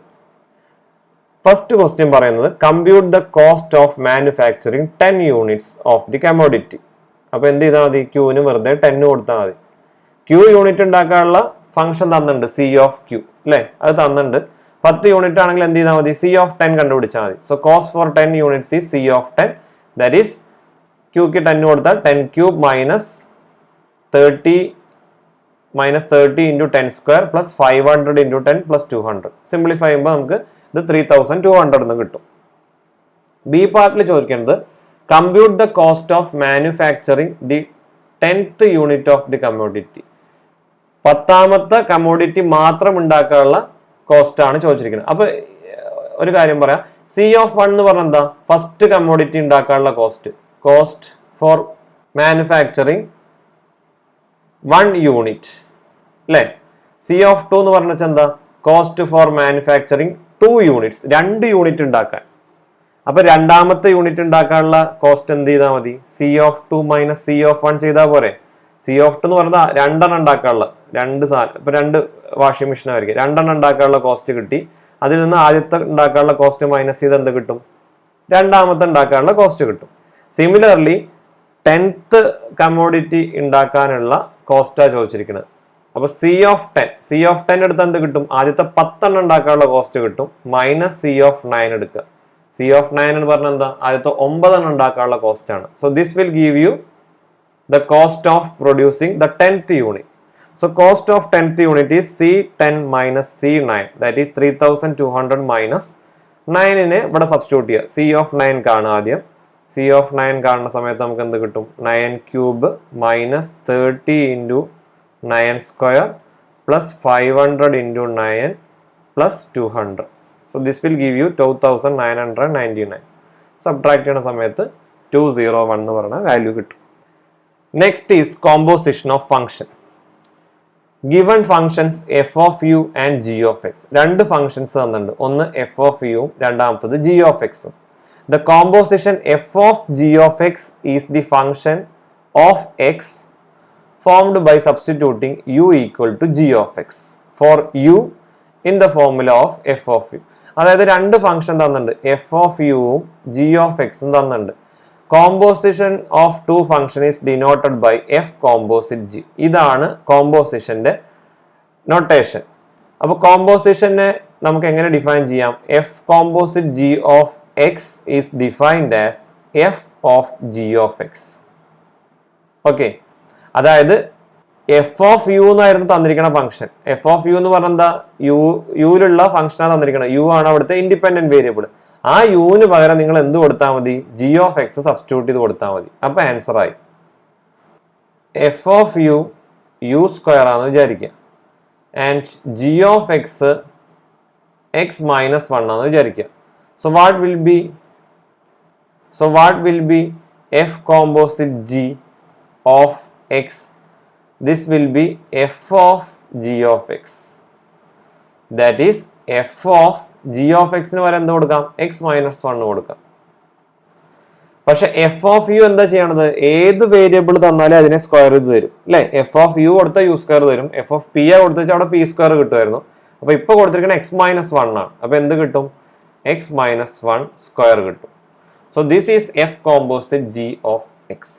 First question പറയുന്നത് compute the cost of manufacturing 10 units of the commodity. അപ്പൊ എന്ത് ചെയ്താൽ മതി? ക്യൂവിന് വെറുതെ 10 കൊടുത്താൽ മതി. ക്യൂ യൂണിറ്റ് ഉണ്ടാക്കാനുള്ള ഫംഗ്ഷൻ തന്നിട്ടുണ്ട്, സി ഓഫ് ക്യൂ അല്ലെ, അത് തന്നിട്ടുണ്ട്. 10 യൂണിറ്റ് ആണെങ്കിൽ എന്ത് ചെയ്താൽ മതി? സി ഓഫ് 10 കണ്ടുപിടിച്ചാൽ മതി. So cost for 10 units is c of 10, that is ക്യൂക്ക് 10 കൊടുത്താൽ 10 cube minus 30 into 10 square plus 500 into 10 പ്ലസ് 200. സിംപ്ലിഫൈ ചെയ്യുമ്പോൾ നമുക്ക് ഇത് 3200 എന്ന് കിട്ടും. ബി പാർട്ടിൽ ചോദിക്കേണ്ടത് compute the cost of manufacturing the 10th unit of the commodity. 10ാമത്തെ കമോഡിറ്റി മാത്രം ഉണ്ടാക്കാനുള്ള കോസ്റ്റ് ആണ് ചോദിച്ചിരിക്കുന്നത്. അപ്പൊ ഒരു കാര്യം പറയാം, സി ഓഫ് 1 എന്ന് പറഞ്ഞാൽ എന്താ? ഫസ്റ്റ് കമോഡിറ്റി ഉണ്ടാക്കാനുള്ള cost, cost for manufacturing 1 unit അല്ലെ. സി ഓഫ് 2 എന്ന് പറഞ്ഞാൽ എന്താ? Cost for manufacturing 2 units, 2 unit ഉണ്ടാക്കാൻ. അപ്പൊ രണ്ടാമത്തെ യൂണിറ്റ് ഉണ്ടാക്കാനുള്ള കോസ്റ്റ് എന്ത് ചെയ്താൽ മതി? C of 2 minus c of 1 ചെയ്താൽ പോരെ. സി ഓഫ് 2 എന്ന് പറഞ്ഞാൽ 2 ഉണ്ടാക്കാനുള്ള, 2 സാധനം, ഇപ്പൊ 2 വാഷിംഗ് മെഷീൻ ആയിരിക്കും, 2 ഉണ്ടാക്കാനുള്ള കോസ്റ്റ് കിട്ടി. അതിൽ നിന്ന് ആദ്യത്തെ ഉണ്ടാക്കാനുള്ള കോസ്റ്റ് മൈനസ് ചെയ്ത് എന്ത് കിട്ടും? രണ്ടാമത്തെ ഉണ്ടാക്കാനുള്ള കോസ്റ്റ് കിട്ടും. സിമിലർലി 10th കമോഡിറ്റി ഉണ്ടാക്കാനുള്ള കോസ്റ്റാ ചോദിച്ചിരിക്കുന്നത്. അപ്പൊ സി ഓഫ് 10 എടുത്താൽ എന്ത് കിട്ടും? ആദ്യത്തെ 10 ഉണ്ടാക്കാനുള്ള കോസ്റ്റ് കിട്ടും, മൈനസ് സി ഓഫ് 9 എടുക്കുക. സി ഓഫ് 9 എന്ന് പറഞ്ഞാൽ എന്താ? ആദ്യത്തെ 9 ഉണ്ടാക്കാനുള്ള കോസ്റ്റ് ആണ്. So this will give you the cost of producing the 10th unit. So cost of 10th unit is C10 minus C9, that is 3200 minus 9നെ ഇവിടെ substitute ചെയ്യുക. C of 9 കാണുക ആദ്യം. C of 9 കാണുന്ന സമയത്ത് നമുക്ക് എന്ത് കിട്ടും? 9 cube minus 30 into 9 square plus 500 into 9 plus 200. So this will give you 2999. Subtract ചെയ്യുന്ന സമയത്ത് 201 എന്ന് പറയുന്ന വാല്യൂ കിട്ടും. Next is composition of function. Given functions F of you and g of X. രണ്ട് ഫംഗ്ഷൻസ് തന്നിട്ടുണ്ട്. ഒന്ന് എഫ് ഓഫ് യുവും രണ്ടാമത്തത് G of എക്സും. The composition f of g of x is the function of x formed by substituting u equal to g of x for u in the formula of f of u. അതായത് രണ്ട് function തന്നിട്ടുണ്ട്, f of യുവും g of എക്സും തന്നിട്ടുണ്ട്. Composition of two function is denoted by f composite g. ഇതാണ് കോമ്പോസിഷന്റെ notation. അപ്പോൾ കോമ്പോസിഷനെ നമുക്ക് എങ്ങനെ ഡിഫൈൻ ചെയ്യാം? F composite g of x is defined as f of g of x. Okay, അതായത് എഫ് ഓഫ് യു എന്നായിരുന്നു തന്നിരിക്കുന്ന ഫംഗ്ഷൻ. എഫ് ഓഫ് യു എന്ന് പറഞ്ഞാൽ എന്താ? യുയിലുള്ള ഫംഗ്ഷനാണ് തന്നിരിക്കുന്നത്. യു ആണ് അവിടുത്തെ ഇൻഡിപെൻഡന്റ് വേരിയബിൾ. ആ യുവിന് പകരം നിങ്ങൾ എന്ത് കൊടുത്താൽ മതി? ജി ഓഫ് എക്സ് സബ്സ്റ്റിറ്റ്യൂട്ട് ചെയ്ത് കൊടുത്താൽ മതി. അപ്പൊ ആൻസർ ആയി. F of u u square ആണെന്ന് വിചാരിക്കുക, and g of x x minus 1 ആണെന്ന് വിചാരിക്കുക. So what will be f composite g of x? This will be f of g of x. That is f of g of x ന് വരെ എന്ത് കൊടുക്കാം? x minus 1 കൊടുക്കാം. പക്ഷെ F of U എന്താ ചെയ്യണത്? ഏത് വേരിയബിൾ തന്നാലും അതിനെ സ്ക്വയർ ചെയ്ത് തരും അല്ലെ? എഫ് ഓഫ് യു കൊടുത്താൽ യു സ്ക്വയർ തരും. എഫ് ഓഫ് പി ആ കൊടുത്തു വെച്ചാൽ അവിടെ പി സ്ക്വയർ കിട്ടുമായിരുന്നു. അപ്പൊ ഇപ്പൊ കൊടുത്തിരിക്കുന്ന x minus 1 ആണ്. അപ്പൊ എന്ത് കിട്ടും? x minus 1 സ്ക്വയർ കിട്ടും. So this is f composite g of x.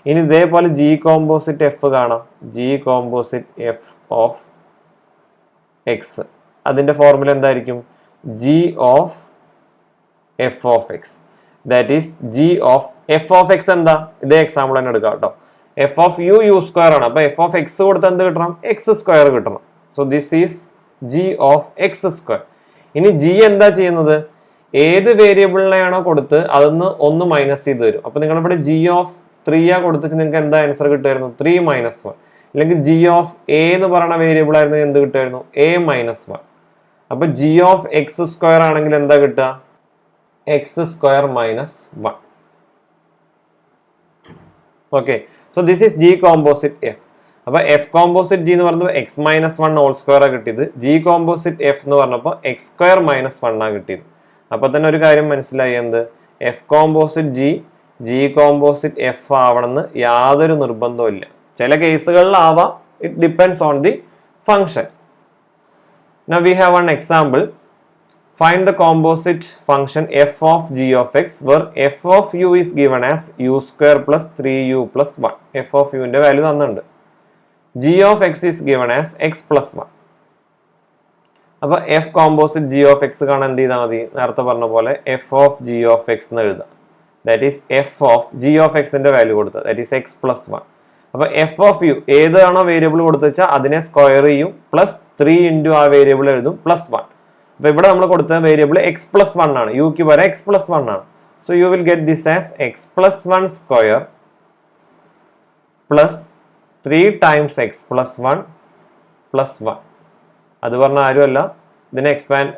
ഇനി ഇതേപോലെ ജി കോമ്പോസിറ്റ് എഫ് കാണാം. G composite f of x, അതിന്റെ ഫോർമുല എന്തായിരിക്കും? G of f of x. That is g of f of x എന്താ? ഇതേ example തന്നെ എടുക്കാം കേട്ടോ. F of u u square ആണ്. അപ്പൊ എഫ് ഓഫ് എക്സ് കൊടുത്ത് എന്ത് കിട്ടണം? എക്സ് സ്ക്വയർ കിട്ടണം. So this is g of x square. ഇനി ജി എന്താ ചെയ്യുന്നത്? ഏത് വേരിയബിളിനെയാണോ കൊടുത്ത് അതൊന്ന് ഒന്ന് മൈനസ് ചെയ്ത് തരും. അപ്പൊ നിങ്ങളിവിടെ ജി ഓഫ് 3 കൊടുത്തിട്ട് നിങ്ങൾക്ക് എന്താ ആൻസർ കിട്ടുമായിരുന്നു? 3 minus 1. അല്ലെങ്കിൽ ജി ഓഫ് എ എന്ന് പറയുന്ന വേരിയബിൾ ആയിരുന്നു, എന്ത് കിട്ടുമായിരുന്നു? A minus 1. അപ്പൊ ജി ഓഫ് എക്സ് സ്ക്വയർ ആണെങ്കിൽ എന്താ കിട്ടുക? X square minus 1. Okay, so this is G composite F. അപ്പൊ എഫ് കോമ്പോസിറ്റ് ജി എന്ന് പറഞ്ഞപ്പോൾ എക്സ് മൈനസ് 1 ഹോൾ സ്ക്വയർ ആ കിട്ടിയത്. ജി കോമ്പോസിറ്റ് എഫ് എന്ന് പറഞ്ഞപ്പോൾ എക്സ് സ്ക്വയർ മൈനസ് 1 ആ കിട്ടിയത്. അപ്പൊ തന്നെ ഒരു കാര്യം മനസ്സിലായി, എന്ത്? F composite g g composite f ആവണമെന്ന് യാതൊരു നിർബന്ധവും ഇല്ല. ചില കേസുകളിലാവാം. It depends on the function. Now we have one example. Find the composite function f of g of x where f of u is given as u square plus 3u plus 1. f of u ന്റെ value തന്നിട്ടുണ്ട്. g of x is given as x plus 1. അപ്പോൾ f composite g of x കാണാൻ എന്ത് ചെയ്താൽ മതി? നേരത്തെ പറഞ്ഞ പോലെ f of g of x എന്ന് എഴുതാം. That is f of g of x ന്റെ വാല്യൂ കൊടുത്തത്, ദാറ്റ് ഈസ് x plus 1. അപ്പോൾ f of u ഏതാണോ വേരിയബിൾ കൊടുത്തു വെച്ചാൽ അതിനെ സ്ക്വയർ ചെയ്യും, പ്ലസ് 3 ഇൻറ്റു ആ വേരിയബിൾ എഴുതും, പ്ലസ് 1. അപ്പോൾ ഇവിടെ നമ്മൾ കൊടുത്ത വേരിയബിൾ x plus 1 ആണ്. യുക്ക് വരെ x plus 1 ആണ്. So you will get this as x plus 1 square plus 3 times x plus 1 plus 1. അത് പറഞ്ഞാൽ ആരുമല്ല, ഇതിനെ എക്സ്പാൻഡ്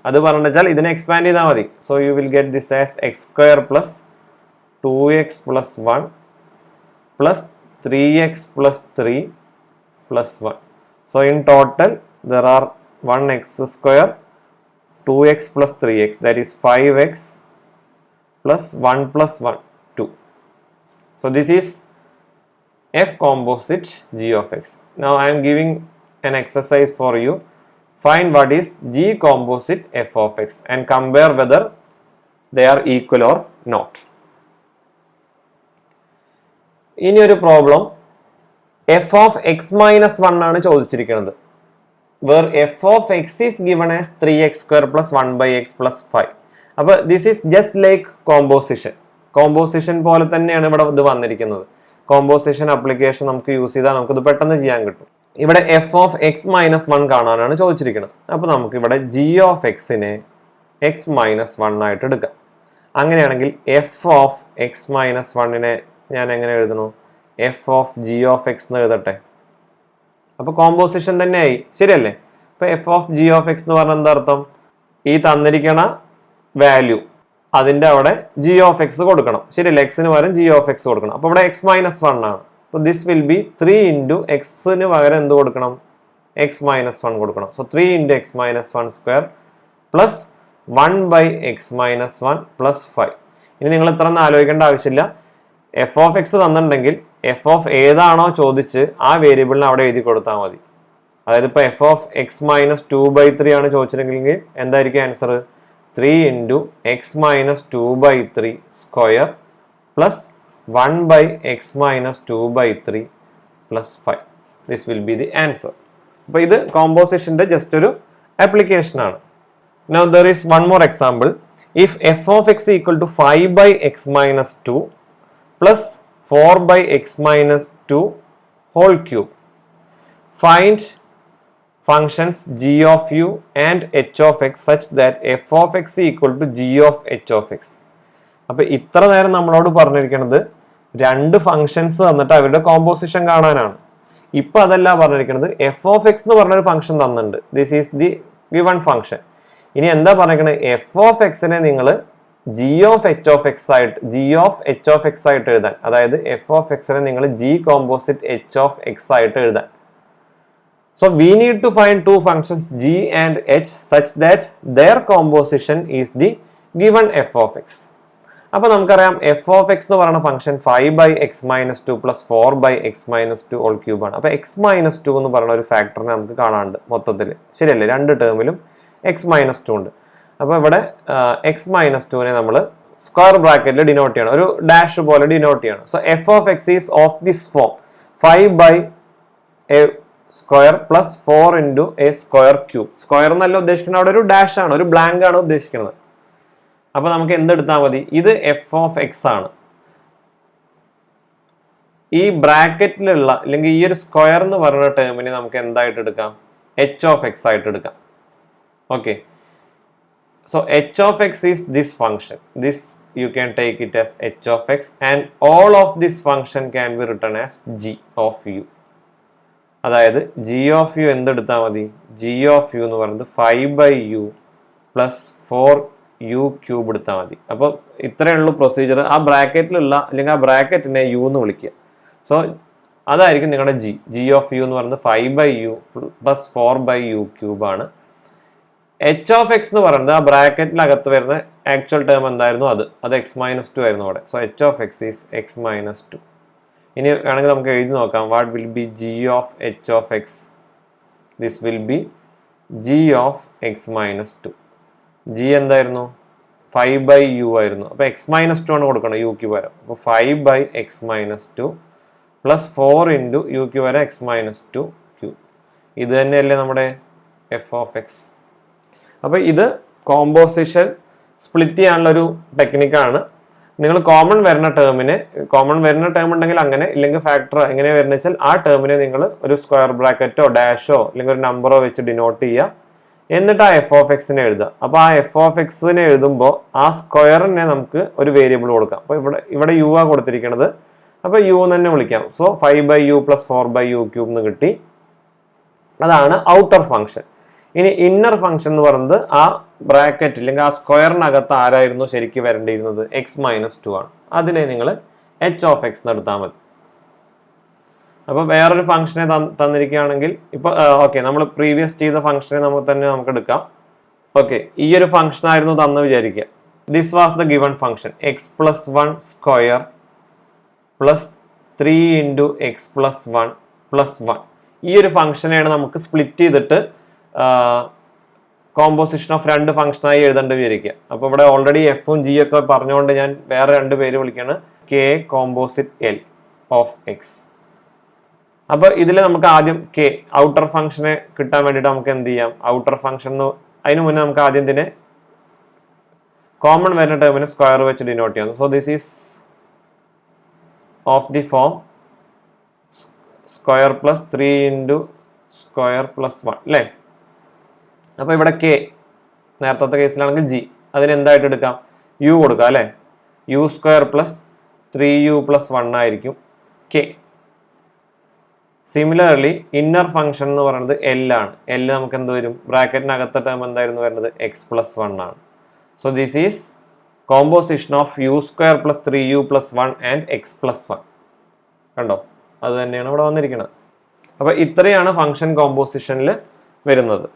അത് പറഞ്ഞാൽ ഇതിനെ എക്സ്പാൻഡ് ചെയ്താൽ മതി. So you will get this as X square plus 2x plus 1 plus 3x plus 3 plus 1. So in total there are 1x square, 2x plus 3x, that is 5x plus 1 plus 1, 2. So this is f composite g of x. Now I am giving an exercise for you. Find what is g composite f of x and compare whether they are equal or not. ഇനി ഒരു problem f of x minus 1 ആണ് ചോദിച്ചിരിക്കുന്നത്. Where f of x is given as 3x square plus 1/x plus 5. അപ്പോൾ this is just like composition പോലെ തന്നെയാണ് ഇവിടെ ഇത് വന്നിരിക്കുന്നത്. കോമ്പോസിഷൻ ആപ്ലിക്കേഷൻ നമുക്ക് യൂസ് ചെയ്താൽ നമുക്കിത് പെട്ടെന്ന് ചെയ്യാൻ കിട്ടും. ഇവിടെ എഫ് ഓഫ് എക്സ് മൈനസ് 1 കാണാനാണ് ചോദിച്ചിരിക്കുന്നത്. അപ്പോൾ നമുക്ക് ഇവിടെ ജി ഓഫ് എക്സിനെ എക്സ് മൈനസ് 1 ആയിട്ട് എടുക്കാം. അങ്ങനെയാണെങ്കിൽ എഫ് ഓഫ് എക്സ് മൈനസ് 1നെ ഞാൻ എങ്ങനെ എഴുതണു? F of g of x എന്ന് എഴുതട്ടെ. അപ്പോൾ കോമ്പോസിഷൻ തന്നെയായി, ശരിയല്ലേ? അപ്പോൾ f of g of x എന്ന് പറഞ്ഞാൽ എന്താ അർത്ഥം? ഈ തന്നിരിക്കണ വാല്യൂ അതിൻ്റെ അവിടെ ജി ഓഫ് എക്സ് കൊടുക്കണം. ശരിയല്ലേ? എക്സിന് പകരം ജി ഓഫ് എക്സ് കൊടുക്കണം. അപ്പോൾ ഇവിടെ എക്സ് മൈനസ് 1 ആണ്. അപ്പോൾ ദിസ് വിൽ ബി 3 ഇൻറ്റു എക്സിന് പകരം എന്ത് കൊടുക്കണം? എക്സ് മൈനസ് 1 കൊടുക്കണം. So 3 into x minus 1 square plus 1 by x minus 1 plus 5. ഇനി നിങ്ങൾ ഇത്ര ഒന്നും ആലോചിക്കേണ്ട ആവശ്യമില്ല. എഫ് ഓഫ് എക്സ് തന്നിട്ടുണ്ടെങ്കിൽ എഫ് ഓഫ് ഏതാണോ ചോദിച്ച് ആ വേരിയബിളിന് അവിടെ എഴുതി കൊടുത്താൽ മതി. അതായത് ഇപ്പോൾ എഫ് ഓഫ് എക്സ് മൈനസ് 2/3 ആണ് ചോദിച്ചിട്ടുണ്ടെങ്കിൽ എന്തായിരിക്കും answer? 3 into x minus 2/3 square plus 1 by x minus 2/3 plus 5. This will be the answer. അപ്പോൾ ഇത് കോമ്പോസിഷൻ്റെ ജസ്റ്റ് ഒരു ആപ്ലിക്കേഷൻ ആണ്. Now there is one more example. If f of x equal to 5 by x minus 2 plus 4 by x minus 2 whole cube, find functions g of u and h of x such that f of x equal to g of h of x. അപ്പോൾ ഇത്ര നേരം നമ്മളോട് പറഞ്ഞിരിക്കുന്നത് രണ്ട് functions തന്നിട്ട് അവരുടെ composition കാണാനാണ്. ഇപ്പൊ അതല്ല പറഞ്ഞിരിക്കുന്നത്, എഫ് ഓഫ് എക്സ് എന്ന് പറഞ്ഞൊരു ഫംഗ്ഷൻ തന്നിട്ടുണ്ട്. This is the given function. ഇനി എന്താ പറഞ്ഞിരിക്കുന്നത്? എഫ് ഓഫ് എക്സിനെ നിങ്ങൾ g of h of x ആയിട്ട് എഴുതാൻ, അതായത് എഫ് ഓഫ് എക്സിനെ നിങ്ങൾ g composite h of x ആയിട്ട് എഴുതാൻ. So we need to find two functions g and h such that their composition is the given f of x. അപ്പൊ നമുക്കറിയാം f of x എന്ന് പറയുന്ന function 5 by x minus 2 plus 4 by x minus 2 whole cube ആണ്. അപ്പൊ X minus 2 എന്ന് പറയുന്ന ഒരു ഫാക്ടറിനെ നമുക്ക് കാണാനുണ്ട് മൊത്തത്തിൽ. ശരിയല്ലേ? രണ്ട് ടേമിലും എക്സ് മൈനസ് 2 ഉണ്ട്. അപ്പോൾ ഇവിടെ എക്സ് മൈനസ് 2നെ നമ്മൾ സ്ക്വയർ ബ്രാക്കറ്റിൽ ഡിനോട്ട് ചെയ്യണം, ഒരു ഡാഷ് പോലെ ഡിനോട്ട് ചെയ്യണം. So f of x is of this form 5 by a square plus 4 into a square cube. Square എന്നല്ല ഉദ്ദേശിക്കുന്നത്, അവിടെ ഒരു ഡാഷ് ആണ്, ഒരു ബ്ലാങ്ക് ആണ് ഉദ്ദേശിക്കുന്നത്. അപ്പൊ നമുക്ക് എന്തെടുത്താൽ മതി? ഇത് എഫ് ഓഫ് എക്സ് ആണ്. ഈ ബ്രാക്കറ്റിലുള്ള അല്ലെങ്കിൽ ഈ ഒരു സ്ക്വയർ എന്ന് പറയുന്ന ടേമിന് നമുക്ക് എന്തായിട്ട് എടുക്കാം? എച്ച് ഓഫ് എക്സ് ആയിട്ട് എടുക്കാം. Okay, so h of x is this function. This you can take it as h of x, and all of this function can be written as g of u. അതായത് g of u എന്തെടുത്താൽ മതി? g of u എന്ന് പറയുന്നത് 5 by u plus 4u cube എടുത്താൽ മതി. അപ്പോൾ ഇത്രയേ ഉള്ളൂ procedure. ആ ബ്രാക്കറ്റിലുള്ള അല്ലെങ്കിൽ ആ ബ്രാക്കറ്റിനെ u എന്ന് വിളിക്കുക. സോ അതായിരിക്കും നിങ്ങളുടെ g of u എന്ന് പറയുന്നത് 5 by u plus 4 by u cube ആണ്. എച്ച് ഓഫ് എക്സ് എന്ന് പറയുന്നത് ആ ബ്രാക്കറ്റിനകത്ത് വരുന്ന ആക്ച്വൽ ടേം എന്തായിരുന്നു? അത് എക്സ് മൈനസ് 2 ആയിരുന്നു അവിടെ. So H of x is X minus 2. ഇനി വേണമെങ്കിൽ നമുക്ക് എഴുതി നോക്കാം. What will B G of h of X? This will B G of x minus 2. G എന്തായിരുന്നു? 5 ബൈ യു ആയിരുന്നു. അപ്പോൾ എക്സ് മൈനസ് 2 ആണ് കൊടുക്കണം യുക്ക് വരാം. അപ്പോൾ 5 by x minus 2 plus 4 into യുക്ക് വരാം എക്സ് മൈനസ് 2 ക്യൂ. ഇത് തന്നെയല്ലേ നമ്മുടെ എഫ് ഓഫ് എക്സ്. അപ്പോൾ ഇത് കോമ്പോസിഷൻ സ്പ്ലിറ്റ് ചെയ്യാനുള്ളൊരു ടെക്നിക്കാണ്. നിങ്ങൾ കോമൺ വരുന്ന ടേം ഉണ്ടെങ്കിൽ അങ്ങനെ, ഇല്ലെങ്കിൽ ഫാക്ടർ എങ്ങനെ വരുന്ന വെച്ചാൽ ആ ടേമിനെ നിങ്ങൾ ഒരു സ്ക്വയർ ബ്രാക്കറ്റോ ഡാഷോ അല്ലെങ്കിൽ ഒരു നമ്പറോ വെച്ച് ഡിനോട്ട് ചെയ്യുക. എന്നിട്ട് ആ എഫ് ഓഫ് എക്സിനെ എഴുതുക. അപ്പോൾ ആ എഫ് ഓഫ് എക്സിനെ എഴുതുമ്പോൾ ആ സ്ക്വയറിനെ നമുക്ക് ഒരു വേരിയബിൾ കൊടുക്കാം. അപ്പോൾ ഇവിടെ യു ആ കൊടുത്തിരിക്കുന്നത്. അപ്പോൾ യു എന്ന് തന്നെ വിളിക്കാം. So 5 by u plus 4 by u cube എന്ന് കിട്ടി. അതാണ് ഔട്ടർ ഫംഗ്ഷൻ. ഇനി ഇന്നർ ഫംഗ്ഷൻ എന്ന് പറയുന്നത് ആ ബ്രാക്കറ്റ് അല്ലെങ്കിൽ ആ സ്ക്വയറിനകത്ത് ആരായിരുന്നു ശരിക്കും വരേണ്ടിയിരുന്നത്? എക്സ് മൈനസ് 2 ആണ്. അതിനെ നിങ്ങൾ എച്ച് ഓഫ് എക്സ് എടുത്താൽ മതി. അപ്പോൾ വേറൊരു ഫംഗ്ഷനെ തന്നിരിക്കുകയാണെങ്കിൽ ഇപ്പോൾ ഓക്കെ, നമ്മൾ പ്രീവിയസ് ചെയ്ത ഫംഗ്ഷനെ നമുക്ക് എടുക്കാം. ഓക്കെ, ഈ ഒരു ഫംഗ്ഷൻ ആയിരുന്നു തന്ന് വിചാരിക്കുക. This was the given function X plus 1 square plus 3 into X plus 1 plus 1. ഈ ഒരു ഫംഗ്ഷനെയാണ് നമുക്ക് സ്പ്ലിറ്റ് ചെയ്തിട്ട് കോമ്പോസിഷൻ ഓഫ് രണ്ട് ഫംഗ്ഷനായി എഴുതേണ്ടി വിചാരിക്കുക. അപ്പോൾ ഇവിടെ ഓൾറെഡി എഫും ജി ഒക്കെ പറഞ്ഞുകൊണ്ട് ഞാൻ വേറെ രണ്ട് പേര് വിളിക്കുകയാണ്, K composite L of X. അപ്പോൾ ഇതിൽ നമുക്ക് ആദ്യം കെ ഔട്ടർ ഫംഗ്ഷനെ കിട്ടാൻ വേണ്ടിയിട്ട് നമുക്ക് എന്ത് ചെയ്യാം? ഔട്ടർ ഫംഗ്ഷൻ അതിന് മുന്നേ നമുക്ക് ആദ്യം ഇതിനെ കോമൺ വരുന്ന ടേമിന് സ്ക്വയർ വെച്ച് ഡിനോട്ട് ചെയ്യാം. So this is of the form square plus 3 into square plus 1 അല്ലേ? അപ്പോൾ ഇവിടെ കെ നേരത്തെ കേസിലാണെങ്കിൽ ജി, അതിനെന്തായിട്ട് എടുക്കാം? യു കൊടുക്കാം അല്ലേ? U square plus 3u plus 1 ആയിരിക്കും കെ. സിമിലർലി ഇന്നർ ഫംഗ്ഷൻ എന്ന് പറയുന്നത് എൽ ആണ്. എൽ നമുക്ക് എന്ത് വരും? ബ്രാക്കറ്റിനകത്ത ടേം എന്തായിരുന്നു വരുന്നത്? എക്സ് പ്ലസ് 1 ആണ്. So this is composition of u square plus 3u plus 1 and x plus 1. കണ്ടോ? അത് തന്നെയാണ് ഇവിടെ വന്നിരിക്കുന്നത്. അപ്പോൾ ഇത്രയാണ് ഫംഗ്ഷൻ കോമ്പോസിഷനിൽ വരുന്നത്.